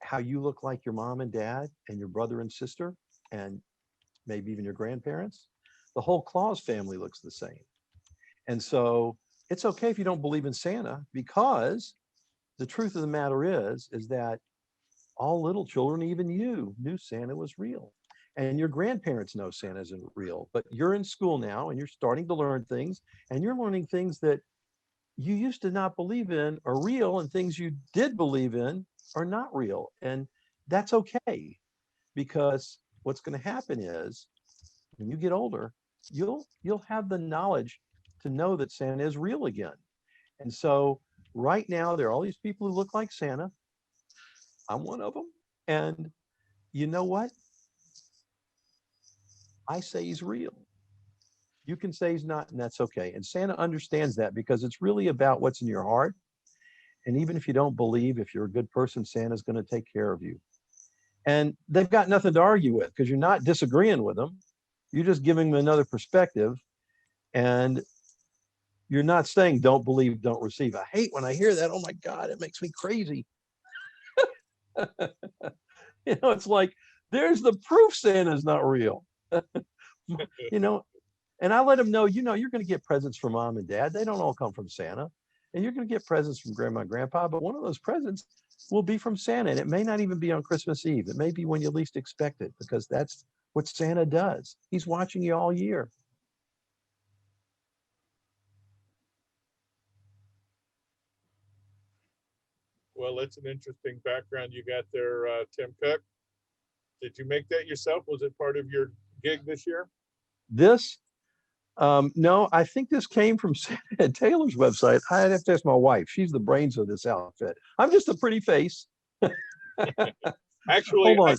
how you look like your mom and dad and your brother and sister, and maybe even your grandparents, the whole Claus family looks the same. And so it's okay if you don't believe in Santa, because the truth of the matter is that all little children, even you, knew Santa was real. and your grandparents know Santa isn't real, but you're in school now and you're starting to learn things, and you're learning things that you used to not believe in are real, and things you did believe in are not real. And that's okay, because what's going to happen is when you get older, you'll have the knowledge to know that Santa is real again. And so right now there are all these people who look like Santa. I'm one of them. And you know what? I say he's real. You can say he's not, and that's okay. And Santa understands that, because it's really about what's in your heart. And even if you don't believe, if you're a good person, Santa's going to take care of you. And they've got nothing to argue with, because you're not disagreeing with them. You're just giving them another perspective. And you're not saying don't believe, don't receive. I hate when I hear that. Oh my God, it makes me crazy. It's like, there's the proof Santa's not real. And I let them know, you're going to get presents from mom and dad. They don't all come from Santa. And you're going to get presents from grandma and grandpa, but one of those presents will be from Santa. And it may not even be on Christmas Eve. It may be when you least expect it, because that's what Santa does. He's watching you all year. Well, that's an interesting background you got there, Tim Cook. Did you make that yourself? Was it part of your gig this year? This, no, I think this came from Santa Taylor's website. I'd have to ask my wife. She's the brains of this outfit. I'm just a pretty face. Actually, Hold on.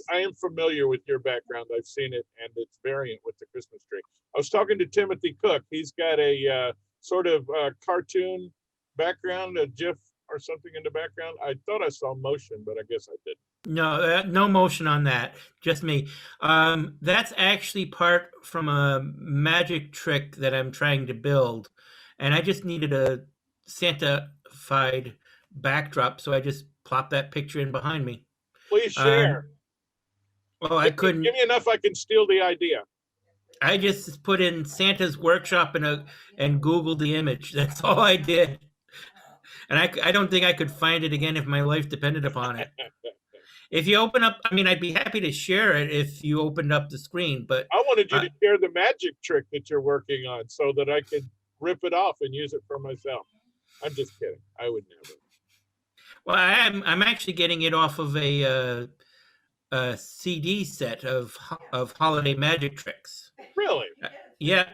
I am familiar with your background. I've seen it, and it's variant with the Christmas tree. I was talking to Timothy Cook. He's got a sort of cartoon background, a GIF or something in the background. I thought I saw motion, but I guess I didn't. No, no motion on that. Just me. That's actually part from a magic trick that I'm trying to build, and I just needed a Santa-fied backdrop, so I just plopped that picture in behind me. Please share. Well, I couldn't. Give me enough I can steal the idea. I just put in Santa's workshop and Googled the image. That's all I did. And I don't think I could find it again if my life depended upon it. If you open up, I mean, I'd be happy to share it if you opened up the screen, but I wanted you to share the magic trick that you're working on so that I could rip it off and use it for myself. I'm just kidding. I would never. Well, I'm actually getting it off of a CD set of holiday magic tricks. Really? Yeah.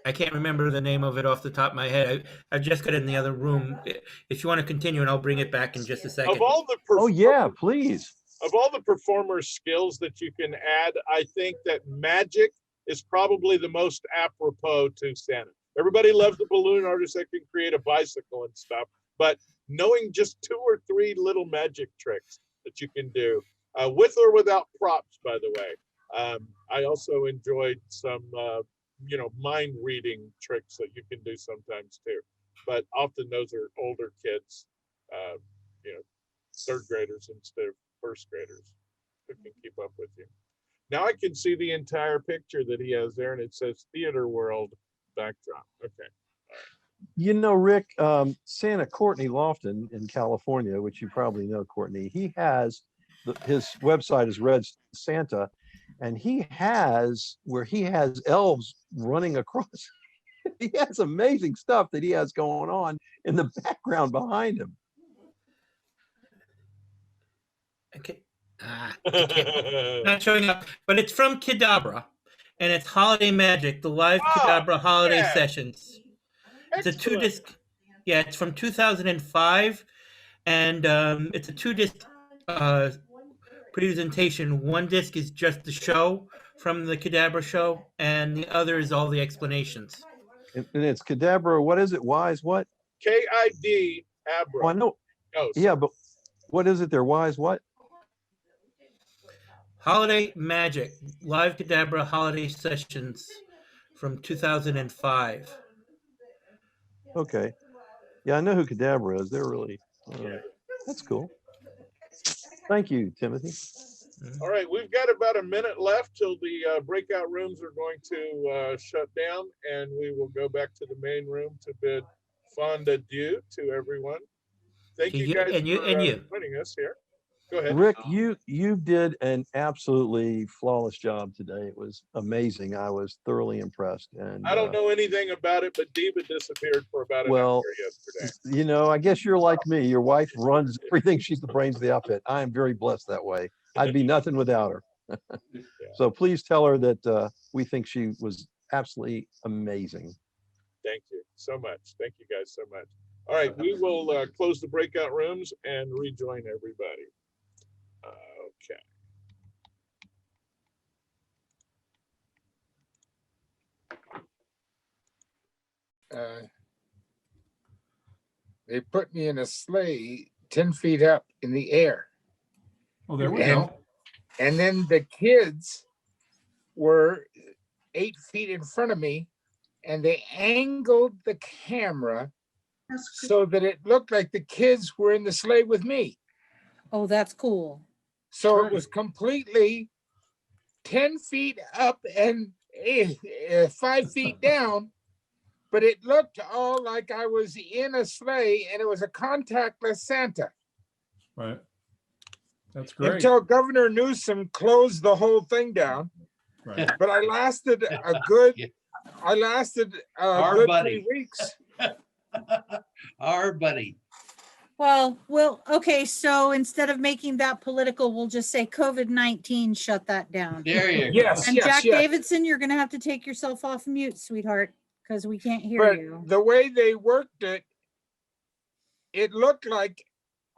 I can't remember the name of it off the top of my head. I just got it in the other room. If you want to continue, and I'll bring it back in just a second. Of all the Oh yeah, please. Of all the performers' skills that you can add, I think that magic is probably the most apropos to Santa. Everybody loves the balloon artist that can create a bicycle and stuff, but knowing just 2 or 3 little magic tricks that you can do, with or without props, by the way. I also enjoyed some mind reading tricks that you can do sometimes too, but often those are older kids, 3rd graders instead of 1st graders who can keep up with you. Now I can see the entire picture that he has there, and it says Theater World backdrop. Okay. Rick, Santa Courtney Lofton in California, which you probably know, Courtney, he has his website is Red Santa, and he has elves running across. He has amazing stuff that he has going on in the background behind him. Okay. Not showing up, but it's from Kadabra, and it's Holiday Magic, the live Kadabra holiday sessions. It's a 2-disc. Yeah, it's from 2005, and it's a 2-disc presentation. 1 disc is just the show from the Kadabra show, and the other is all the explanations. And it's Kadabra. What is it? Wise what? KID Abra. Oh, I know. Oh, yeah, but what is it there? Wise what? Holiday Magic, live Kadabra holiday sessions from 2005. Okay. Yeah, I know who Kadabra is. They're really, that's cool. Thank you, Timothy. All right, we've got about a minute left till the breakout rooms are going to shut down, and we will go back to the main room to bid fond adieu to everyone. Thank you guys for joining us here. Go ahead. Rick, you did an absolutely flawless job today. It was amazing. I was thoroughly impressed. And I don't know anything about it, but Diva disappeared for about an well, hour yesterday. you know, I guess you're like me. Your wife runs everything. She's the brains of the outfit. I am very blessed that way. I'd be nothing without her. So please tell her that we think she was absolutely amazing. Thank you so much. Thank you guys so much. All right, we will close the breakout rooms and rejoin everybody. Okay. They put me in a sleigh 10 feet up in the air. Oh, there we go. And then the kids were 8 feet in front of me, and they angled the camera so that it looked like the kids were in the sleigh with me. Oh, that's cool. So it was completely 10 feet up and 5 feet down, but it looked all like I was in a sleigh, and it was a contactless Santa. Right. That's great. Until Governor Newsom closed the whole thing down. Right. But I lasted a good, good buddy. 3 weeks. Our buddy. Well, okay, so instead of making that political, we'll just say COVID-19 shut that down. There you go. Yes, And yes, Jack yes. Davidson, you're gonna have to take yourself off mute, sweetheart, because we can't hear But you. the way they worked it, it looked like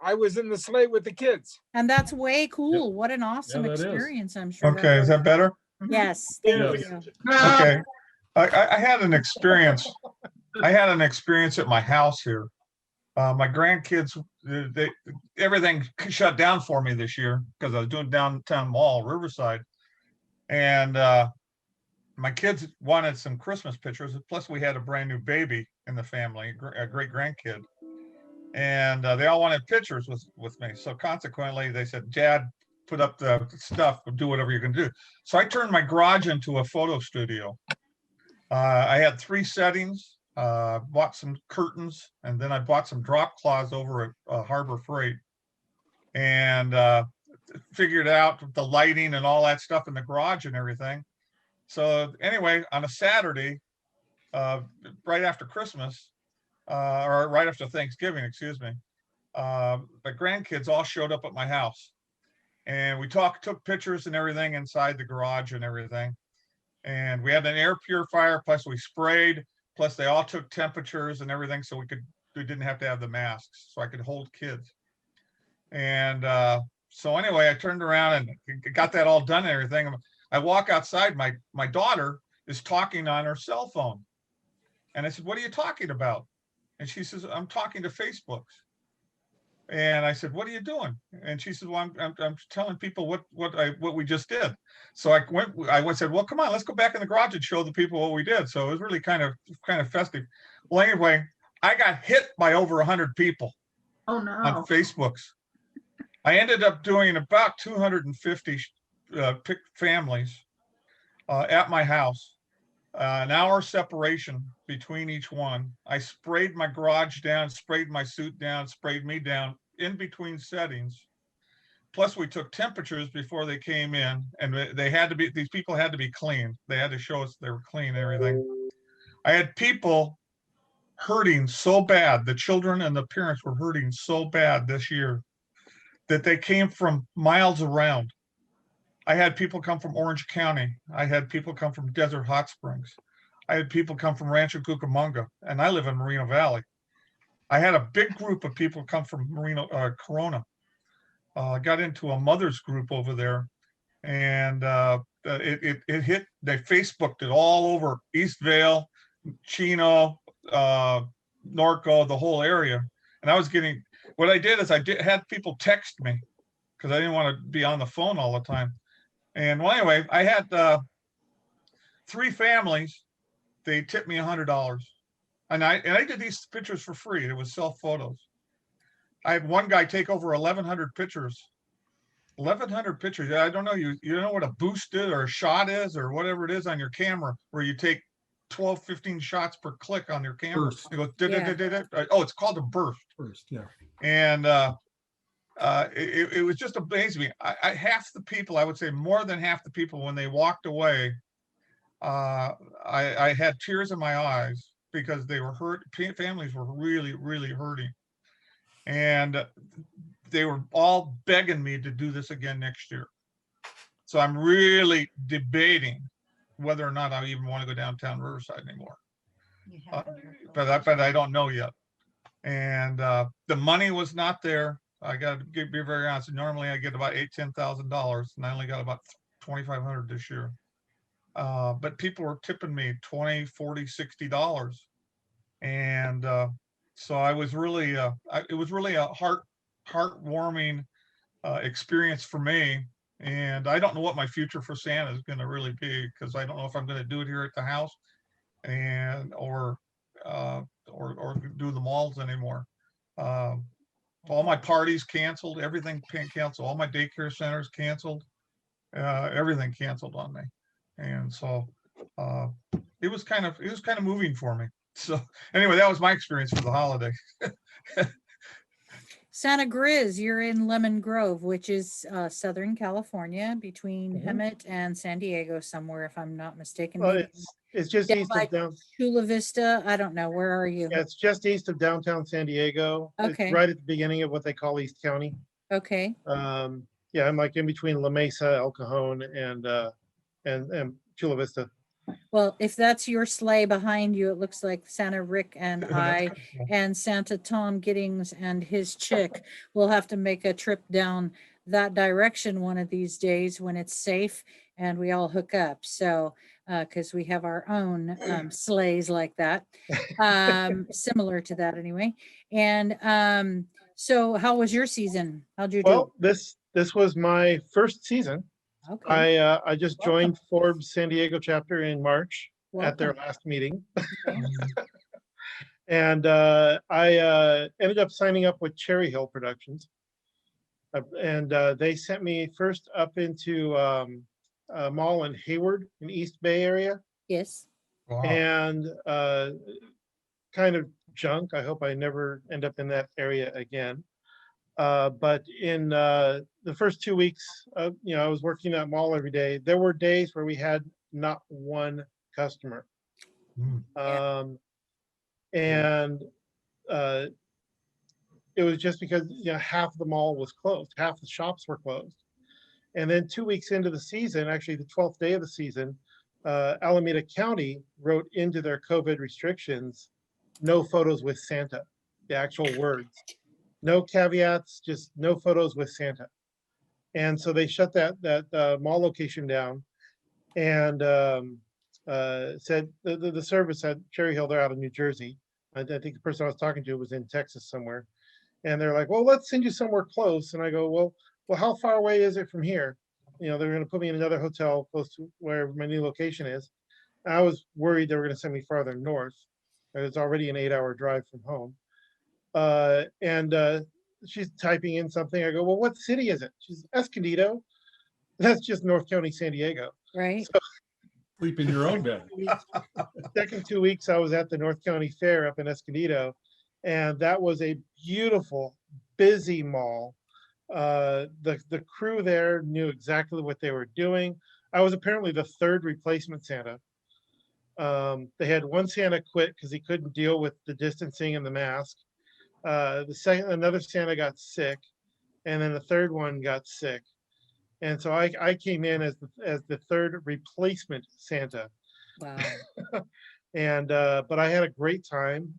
I was in the sleigh with the kids. And that's way cool. What an awesome that is. experience, I'm sure. Okay, is that better? Yes, thank Yes. you. Okay. I had an experience. I had an experience at my house here. My grandkids, everything shut down for me this year because I was doing downtown mall, Riverside. And my kids wanted some Christmas pictures. Plus we had a brand new baby in the family, a great grandkid. And they all wanted pictures with me. So consequently, they said, Dad, put up the stuff, do whatever you're gonna do. So I turned my garage into a photo studio. I had 3 settings, bought some curtains, and then I bought some drop cloths over at Harbor Freight, and figured out the lighting and all that stuff in the garage and everything. So anyway, on a Saturday, right after Christmas, or right after Thanksgiving, excuse me, my grandkids all showed up at my house, and we took pictures and everything inside the garage and everything. And we had an air purifier, plus we sprayed, plus they all took temperatures and everything, so we didn't have to have the masks, so I could hold kids. And so anyway, I turned around and got that all done and everything. I walk outside, my daughter is talking on her cell phone. And I said, what are you talking about? And she says, I'm talking to Facebook. And I said, what are you doing? And she said, well, I'm telling people what we just did. So I said, well, come on, let's go back in the garage and show the people what we did. So it was really kind of festive. Well, anyway, I got hit by over 100 people on Facebooks. I ended up doing about 250 families at my house. An hour separation between each one. I sprayed my garage down, sprayed my suit down, sprayed me down in between settings. Plus we took temperatures before they came in, and these people had to be clean. They had to show us they were clean and everything. I had people hurting so bad. The children and the parents were hurting so bad this year that they came from miles around. I had people come from Orange County. I had people come from Desert Hot Springs. I had people come from Rancho Cucamonga, and I live in Moreno Valley. I had a big group of people come from Corona. Got into a mother's group over there, and it hit. They Facebooked it all over Eastvale, Chino, Norco, the whole area. And I was getting. What I did is had people text me because I didn't want to be on the phone all the time. And well, anyway, I had 3 families. They tipped me $100, and I did these pictures for free. It was self photos. I had one guy take over 1,100 pictures. 1,100 pictures. I don't know. You know what a boost is or a shot is or whatever it is on your camera, where you take 12, 15 shots per click on your camera. Burst. It goes, oh, it's called a burst. First, yeah. And it was just amazing me. Half the people, I would say more than half the people, when they walked away, I had tears in my eyes because they were hurt. Families were really, really hurting. And they were all begging me to do this again next year. So I'm really debating whether or not I even want to go downtown Riverside anymore. But I don't know yet. And the money was not there. I got to be very honest. Normally I get about $10,000, and I only got about 2,500 this year. But people were tipping me $20, $40, $60. And so I was really, it was really a heartwarming experience for me. And I don't know what my future for Santa is going to really be, because I don't know if I'm going to do it here at the house or do the malls anymore. All my parties canceled, everything canceled, all my daycare centers canceled, everything canceled on me. And so it was kind of moving for me. So anyway, that was my experience for the holiday. Santa Grizz, you're in Lemon Grove, which is Southern California, between Hemet and San Diego somewhere, if I'm not mistaken. Well, Maybe it's just down east by of down. Chula Vista. I don't know. Where are you? Yeah, it's just east of downtown San Diego. Okay. It's right at the beginning of what they call East County. Okay. Yeah, I'm like in between La Mesa, El Cajon, and Chula Vista. Well, if that's your sleigh behind you, it looks like Santa Rick and I and Santa Tom Giddings and his chick will have to make a trip down that direction one of these days when it's safe and we all hook up. So, because we have our own sleighs like that, similar to that anyway. And so how was your season? How'd you do? Well, this was my first season. Okay. I just joined Forbes San Diego chapter in March at their last meeting. And I ended up signing up with Cherry Hill Productions. And they sent me first up into a mall in Hayward in East Bay area. Yes. Wow. And kind of junk. I hope I never end up in that area again. But in the first 2 weeks, I was working at mall every day. There were days where we had not one customer. And it was just because half the mall was closed, half the shops were closed. And then 2 weeks into the season, actually the 12th day of the season, Alameda County wrote into their COVID restrictions, no photos with Santa, the actual words. No caveats, just no photos with Santa. And so they shut that mall location down and said the service at Cherry Hill, they're out of New Jersey. I think the person I was talking to was in Texas somewhere. And they're like, well, let's send you somewhere close. And I go, well, how far away is it from here? They're going to put me in another hotel close to where my new location is. And I was worried they were going to send me farther north. It's already an 8-hour drive from home. And she's typing in something. I go, well, what city is it? She's Escondido. That's just North County, San Diego. Right. So, sleep in your own bed. Second 2 weeks, I was at the North County Fair up in Escondido, and that was a beautiful, busy mall. The crew there knew exactly what they were doing. I was apparently the third replacement Santa. They had one Santa quit because he couldn't deal with the distancing and the mask. Another Santa got sick, and then the third one got sick. And so I came in as the third replacement Santa. Wow. And but I had a great time.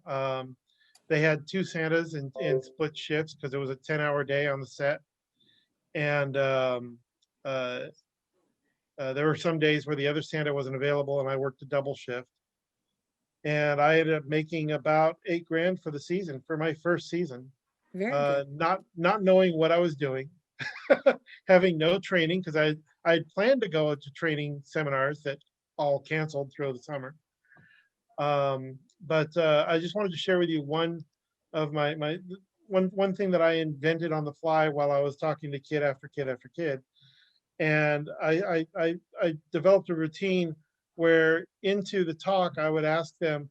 They had two Santas in split shifts because it was a 10-hour day on the set. And there were some days where the other Santa wasn't available and I worked a double shift. And I ended up making about $8,000 for the season, for my first season. Very good. Not knowing what I was doing, having no training, because I planned to go to training seminars that all canceled through the summer. But I just wanted to share with you one of one thing that I invented on the fly while I was talking to kid after kid after kid. And I developed a routine where into the talk, I would ask them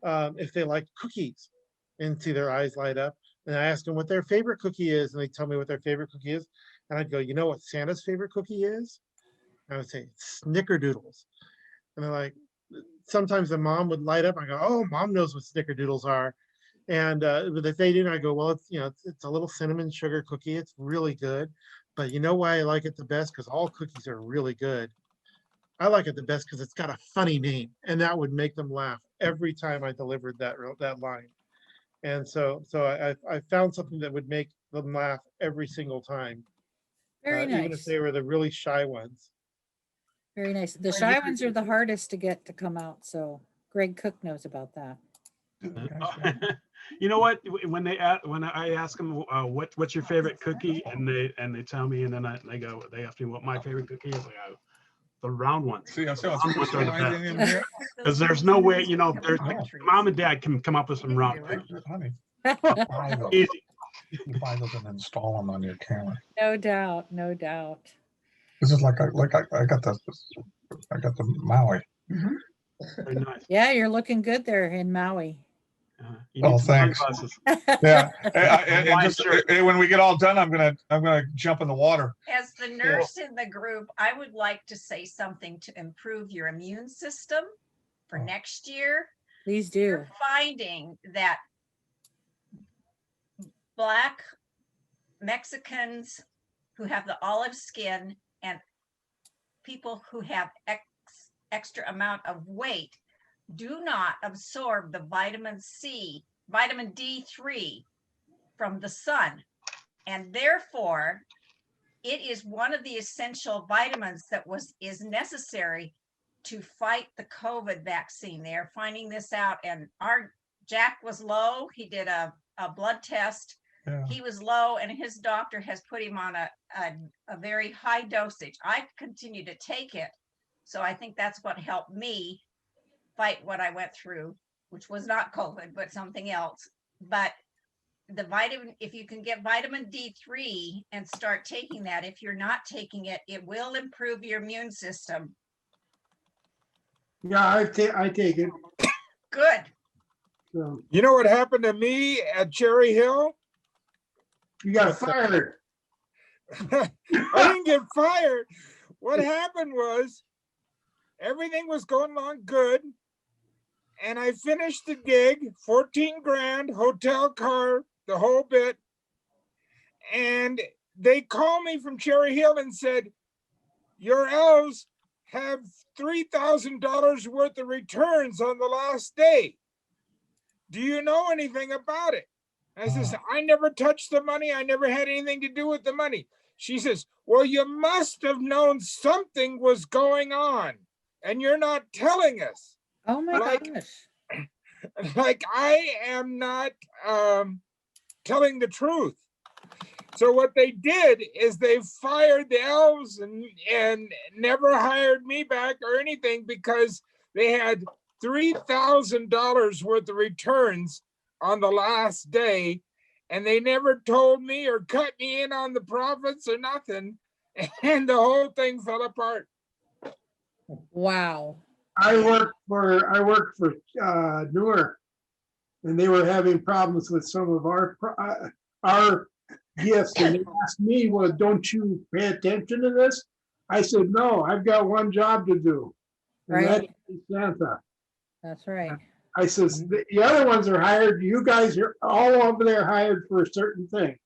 if they like cookies, and see their eyes light up. And I ask them what their favorite cookie is, and they tell me what their favorite cookie is. And I'd go, you know what Santa's favorite cookie is? I would say snickerdoodles. And they're like, sometimes the mom would light up. I go, oh, mom knows what snickerdoodles are. And but if they didn't, I go, well, it's a little cinnamon sugar cookie. It's really good. But you know why I like it the best? Because all cookies are really good. I like it the best because it's got a funny name, and that would make them laugh every time I delivered that line. And so I found something that would make them laugh every single time, Very even if nice. they were the really shy ones. Very nice. The shy ones are the hardest to get to come out. So Greg Cook knows about that. You know what? When I ask them what's your favorite cookie, and they tell me, and then they ask me what my favorite cookie is. I go, the round ones. See, I saw Round ones are the anything in best. here? Because there's no way, mom and dad can come up with some round cookies. Honey, Easy. you buy those and install them on your camera. No doubt. No doubt. This is like I got the Maui. Very nice. Yeah, you're looking good there in Maui. Oh, thanks. Yeah, and just when we get all done, I'm gonna jump in the water. As the nurse in the group, I would like to say something to improve your immune system for next year. Please do. We're finding that Black Mexicans who have the olive skin and people who have extra amount of weight do not absorb the vitamin D3 from the sun. And therefore, it is one of the essential vitamins that is necessary to fight the COVID vaccine. They're finding this out, and our Jack was low. He did a blood test. Yeah. He was low, and his doctor has put him on a very high dosage. I continue to take it. So I think that's what helped me fight what I went through, which was not COVID, but something else. But the vitamin, if you can get vitamin D3 and start taking that, if you're not taking it, it will improve your immune system. Yeah, I take it. Good. So You know what happened to me at Cherry Hill? you got fired. I didn't get fired. What happened was everything was going along good. And I finished the gig, 14 grand, hotel car, the whole bit. And they called me from Cherry Hill and said, your elves have $3,000 worth of returns on the last day. Do you know anything about it? I says, I never touched the money. I never had anything to do with the money. She says, well, you must have known something was going on and you're not telling us. Oh my gosh. Like I am not telling the truth. So what they did is they fired the elves and never hired me back or anything because they had $3,000 worth of returns on the last day, and they never told me or cut me in on the profits or nothing, and the whole thing fell apart. Wow. I worked for Newark, and they were having problems with some of our gifts, and they asked me, well, don't you pay attention to this? I said, no, I've got one job to do, and Right. that's Santa. That's right. I says, the other ones are hired, you guys are all over there hired for a certain thing.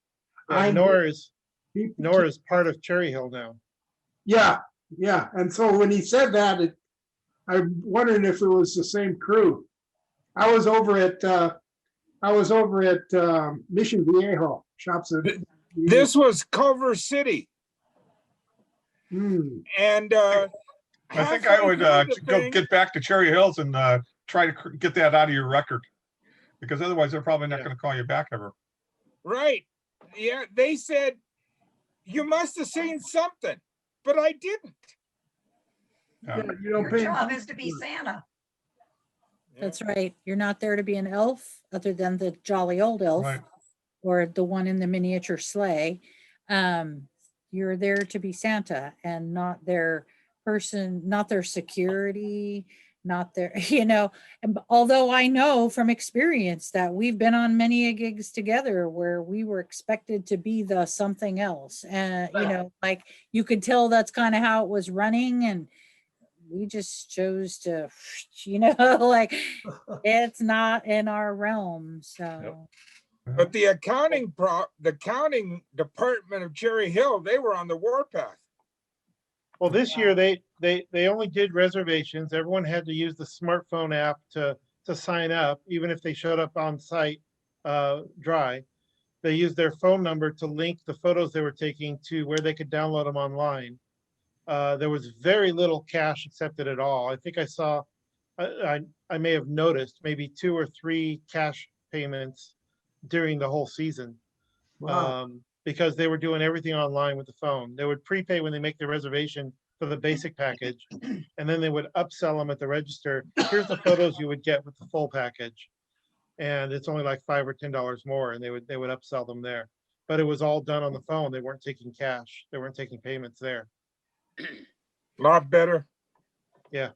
Nor is part of Cherry Hill now. Yeah, and so when he said that, I'm wondering if it was the same crew. I was over at Mission Viejo shops. This was Culver City. Hmm. And I think I would go get back to Cherry Hills and try to get that out of your record, because otherwise they're probably not going to call you back ever. Right. Yeah, they said, you must have seen something, but I didn't. Yeah, you don't Your pay. job is to be Santa. That's right. You're not there to be an elf other than the jolly old elf Right. or the one in the miniature sleigh. You're there to be Santa and not their person, not their security, not there, you know. And although I know from experience that we've been on many gigs together where we were expected to be the something else, and you know, like you could tell that's kind of how it was running, and we just chose to, you know, like it's not in our realm. So But the accounting department of Cherry Hill, they were on the warpath. Well, this year they only did reservations. Everyone had to use the smartphone app to sign up, even if they showed up on site dry. They used their phone number to link the photos they were taking to where they could download them online. There was very little cash accepted at all. I think I saw, I may have noticed maybe 2 or 3 cash payments during the whole season. Wow. Because they were doing everything online with the phone. They would prepay when they make their reservation for the basic package, and then they would upsell them at the register. Here's the photos you would get with the full package, and it's only like $5 or $10 more, and they would upsell them there. But it was all done on the phone. They weren't taking cash. They weren't taking payments there. A lot better. Yeah.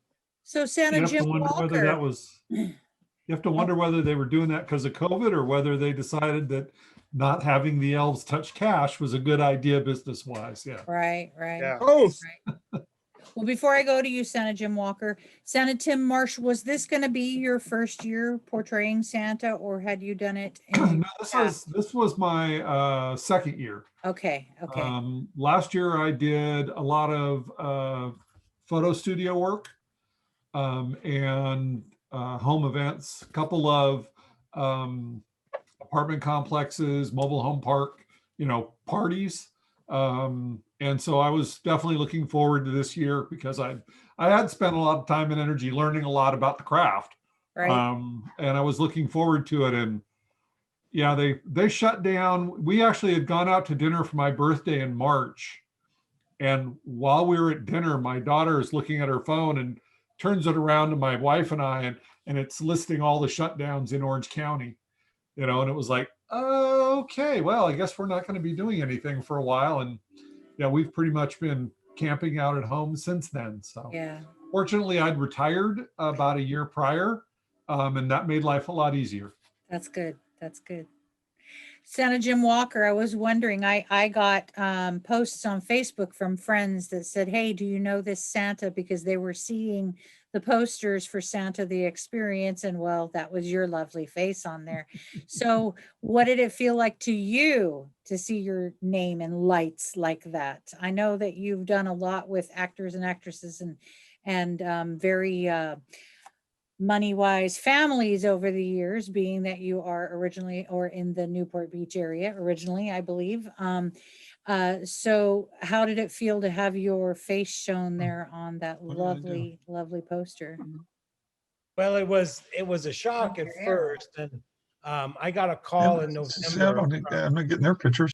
So Santa You have Jim to wonder whether Walker. that was, you have to wonder whether they were doing that because of COVID or whether they decided that not having the elves touch cash was a good idea business wise. Yeah. Right. Yeah. Both. Right. Well, before I go to you, Santa Jim Walker, Santa Tim Marsh, was this going to be your first year portraying Santa, or had you done it? In No, this was my second year. Okay. Last year I did a lot of photo studio work and home events, a couple of apartment complexes, mobile home park, you know, parties. And so I was definitely looking forward to this year because I had spent a lot of time and energy learning a lot about the craft. Right. And I was looking forward to it. And yeah, they shut down. We actually had gone out to dinner for my birthday in March. And while we were at dinner, my daughter is looking at her phone and turns it around to my wife and I, and it's listing all the shutdowns in Orange County, you know, and it was like, oh, okay, well, I guess we're not going to be doing anything for a while. And yeah, we've pretty much been camping out at home since then. So yeah, fortunately, I'd retired about a year prior, and that made life a lot easier. That's good. That's good. Santa Jim Walker, I was wondering, I got posts on Facebook from friends that said, hey, do you know this Santa? Because they were seeing the posters for Santa the Experience, and well, that was your lovely face on there. So what did it feel like to you to see your name in lights like that? I know that you've done a lot with actors and actresses and very money-wise families over the years, being that you are originally or in the Newport Beach area originally, I believe. So how did it feel to have your face shown there on that lovely poster? Well, it was a shock at first, and I got a call in November. I'm not getting their pictures.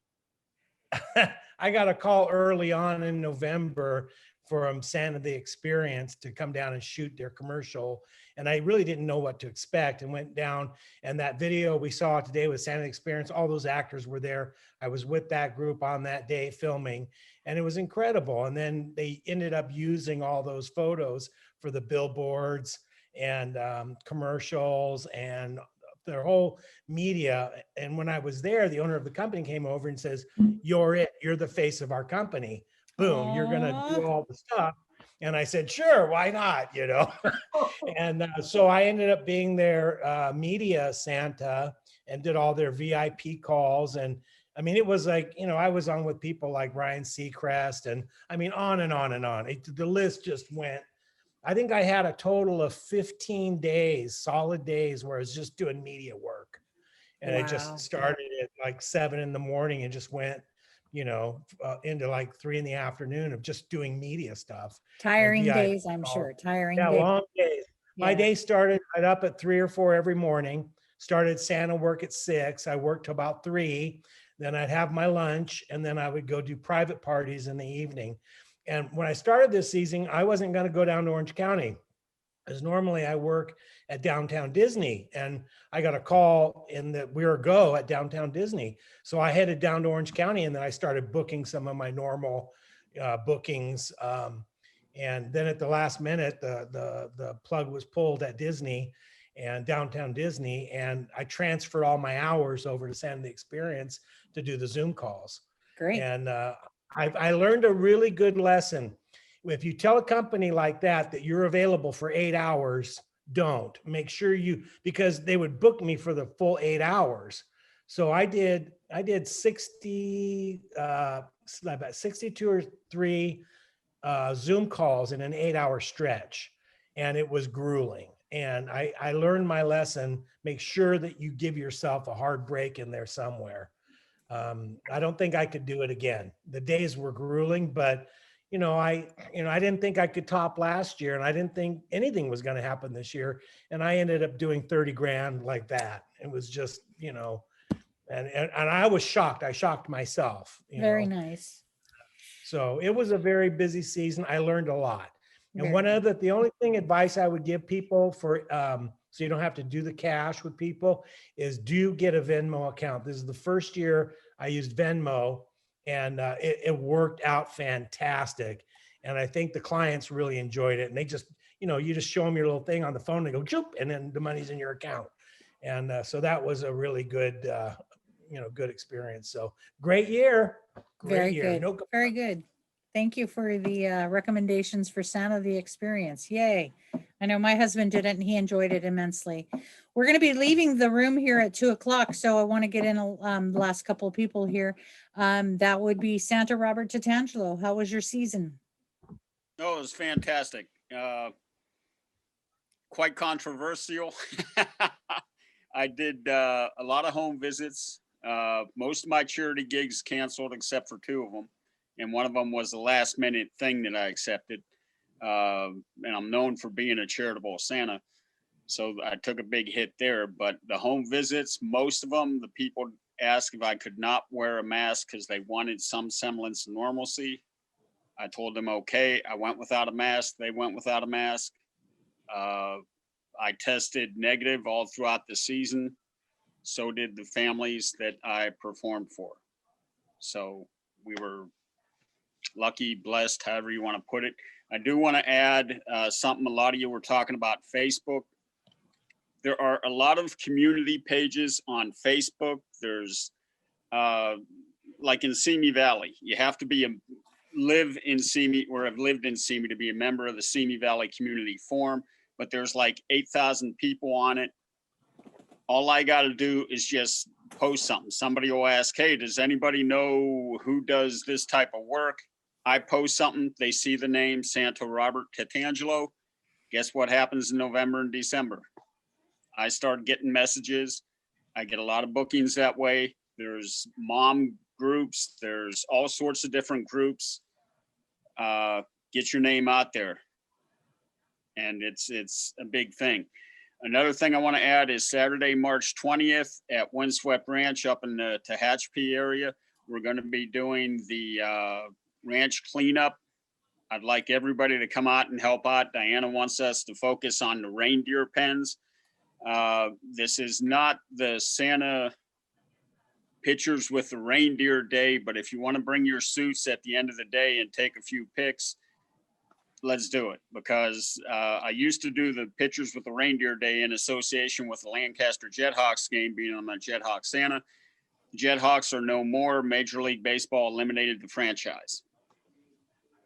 I got a call early on in November from Santa the Experience to come down and shoot their commercial. And I really didn't know what to expect and went down. And that video we saw today with Santa the Experience, all those actors were there. I was with that group on that day filming, and it was incredible. And then they ended up using all those photos for the billboards and commercials and their whole media. And when I was there, the owner of the company came over and says, you're it, you're the face of our company. Boom, you're gonna do all the stuff. And I said, sure, why not, you know? And so I ended up being their media Santa and did all their VIP calls. And I mean, it was like, you know, I was on with people like Ryan Seacrest, and I mean, on and on and on. The list just went. I think I had a total of 15 days, solid days, where I was just doing media work. And I just started at like 7 in the morning and just went, you know, into like 3 in the afternoon of just doing media stuff. Tiring days, I'm sure. Tiring days. Long days. My day started right up at 3 or 4 every morning. Started Santa work at 6. I worked till about 3. Then I'd have my lunch, and then I would go do private parties in the evening. And when I started this season, I wasn't going to go down to Orange County, because normally I work at Downtown Disney, and I got a call in that we were go at Downtown Disney. So I headed down to Orange County, and then I started booking some of my normal bookings And then at the last minute, the plug was pulled at Disney and downtown Disney, and I transferred all my hours over to Santa the Experience to do the Zoom calls. Great. And I learned a really good lesson. If you tell a company like that you're available for 8 hours, don't. Make sure because they would book me for the full 8 hours. So I did 60, about 62 or 3 Zoom calls in an 8-hour stretch, and it was grueling. And I learned my lesson. Make sure that you give yourself a hard break in there somewhere. I don't think I could do it again. The days were grueling, but I didn't think I could top last year, and I didn't think anything was going to happen this year. And I ended up doing 30 grand like that. It was just, and I was shocked. I shocked myself. Very nice. So it was a very busy season. I learned a lot. And Very the only advice I would give people for, so you don't have to do the cash with people, is do get a Venmo account. This is the first year I used Venmo, and it worked out fantastic. And I think the clients really enjoyed it. And they just, you just show them your little thing on the phone, they go, joop, and then the money's in your account. And so that was a really good, good experience. So great year. Very Great year. good. Very good. Thank you for the recommendations for Santa the Experience. Yay. I know my husband did it and he enjoyed it immensely. We're going to be leaving the room here at 2:00. So I want to get in the last couple of people here. That would be Santa Robert Tatangelo. How was your season? Oh, it was fantastic. Quite controversial. I did a lot of home visits. Most of my charity gigs canceled except for 2 of them. And one of them was the last minute thing that I accepted. And I'm known for being a charitable Santa. So I took a big hit there. But the home visits, most of them, the people asked if I could not wear a mask because they wanted some semblance of normalcy. I told them, okay. I went without a mask. They went without a mask. I tested negative all throughout the season. So did the families that I performed for. So we were lucky, blessed, however you want to put it. I do want to add something. A lot of you were talking about Facebook. There are a lot of community pages on Facebook. There's like in Simi Valley, you have to live in Simi or have lived in Simi to be a member of the Simi Valley Community Forum. But there's like 8,000 people on it. All I got to do is just post something. Somebody will ask, hey, does anybody know who does this type of work? I post something, they see the name Santa Robert Tatangelo. Guess what happens in November and December? I start getting messages. I get a lot of bookings that way. There's mom groups. There's all sorts of different groups. Get your name out there. And it's a big thing. Another thing I want to add is Saturday, March 20th at Windswept Ranch up in the Tehachapi area. We're going to be doing the ranch cleanup. I'd like everybody to come out and help out. Diana wants us to focus on the reindeer pens. This is not the Santa pictures with the reindeer day, but if you want to bring your suits at the end of the day and take a few pics, let's do it, because I used to do the pictures with the reindeer day in association with the Lancaster Jethawks game, being on my Jethawk Santa. Jethawks are no more. Major League Baseball eliminated the franchise.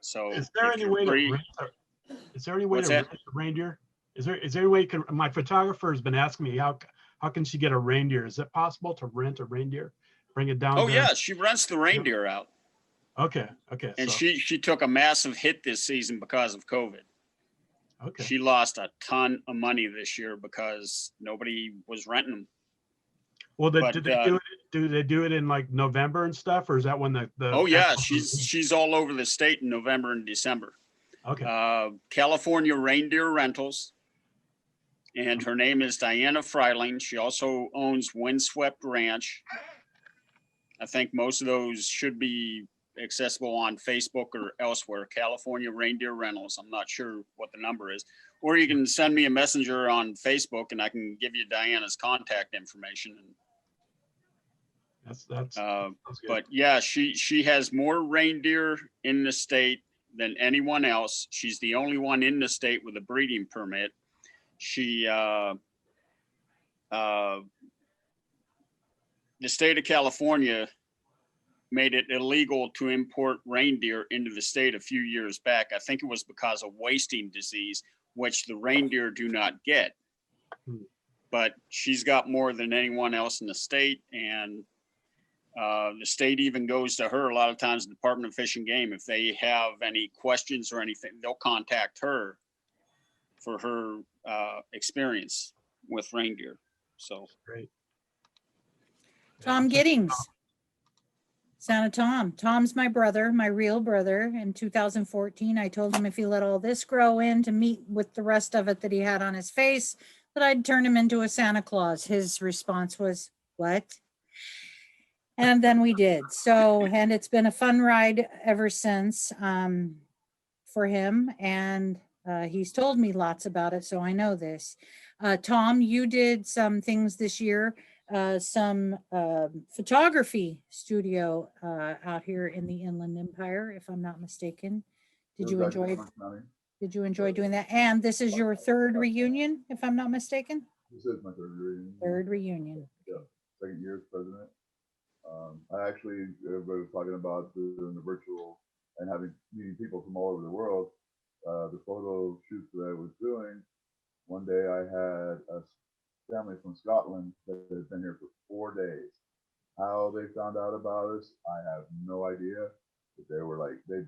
So is there any way to rent a reindeer? Is there any way my photographer has been asking me how can she get a reindeer? Is it possible to rent a reindeer? Bring it down? Oh yeah, she rents the reindeer out. Okay. And so she took a massive hit this season because of COVID. Okay. She lost a ton of money this year because nobody was renting them. Well, do they do it in like November and stuff, or is that when the Oh yeah, she's all over the state in November and December. Okay. California Reindeer Rentals, and her name is Diana Freiling. She also owns Windswept Ranch. I think most of those should be accessible on Facebook or elsewhere. California Reindeer Rentals. I'm not sure what the number is. Or you can send me a messenger on Facebook and I can give you Diana's contact information. That's but yeah, she has more reindeer in the state than anyone else. She's the only one in the state with a breeding permit. She, the state of California made it illegal to import reindeer into the state a few years back. I think it was because of wasting disease, which the reindeer do not get. But she's got more than anyone else in the state, and the state even goes to her a lot of times, the Department of Fish and Game. If they have any questions or anything, they'll contact her for her experience with reindeer. So great. Tom Giddings. Santa Tom. Tom's my brother, my real brother. In 2014, I told him if he let all this grow in to meet with the rest of it that he had on his face, that I'd turn him into a Santa Claus. His response was, what? And then we did. So, and it's been a fun ride ever since for him. And he's told me lots about it, so I know this. Tom, you did some things this year, some photography studio out here in the Inland Empire, if I'm not mistaken. Did you enjoy? Did you enjoy doing that? And this is your third reunion, if I'm not mistaken. This is my third reunion. Third reunion. Yeah, second year as president. I actually, everybody was talking about doing the virtual and meeting people from all over the world. The photo shoots that I was doing, one day I had a family from Scotland that had been here for 4 days. How they found out about us, I have no idea. But they were like, they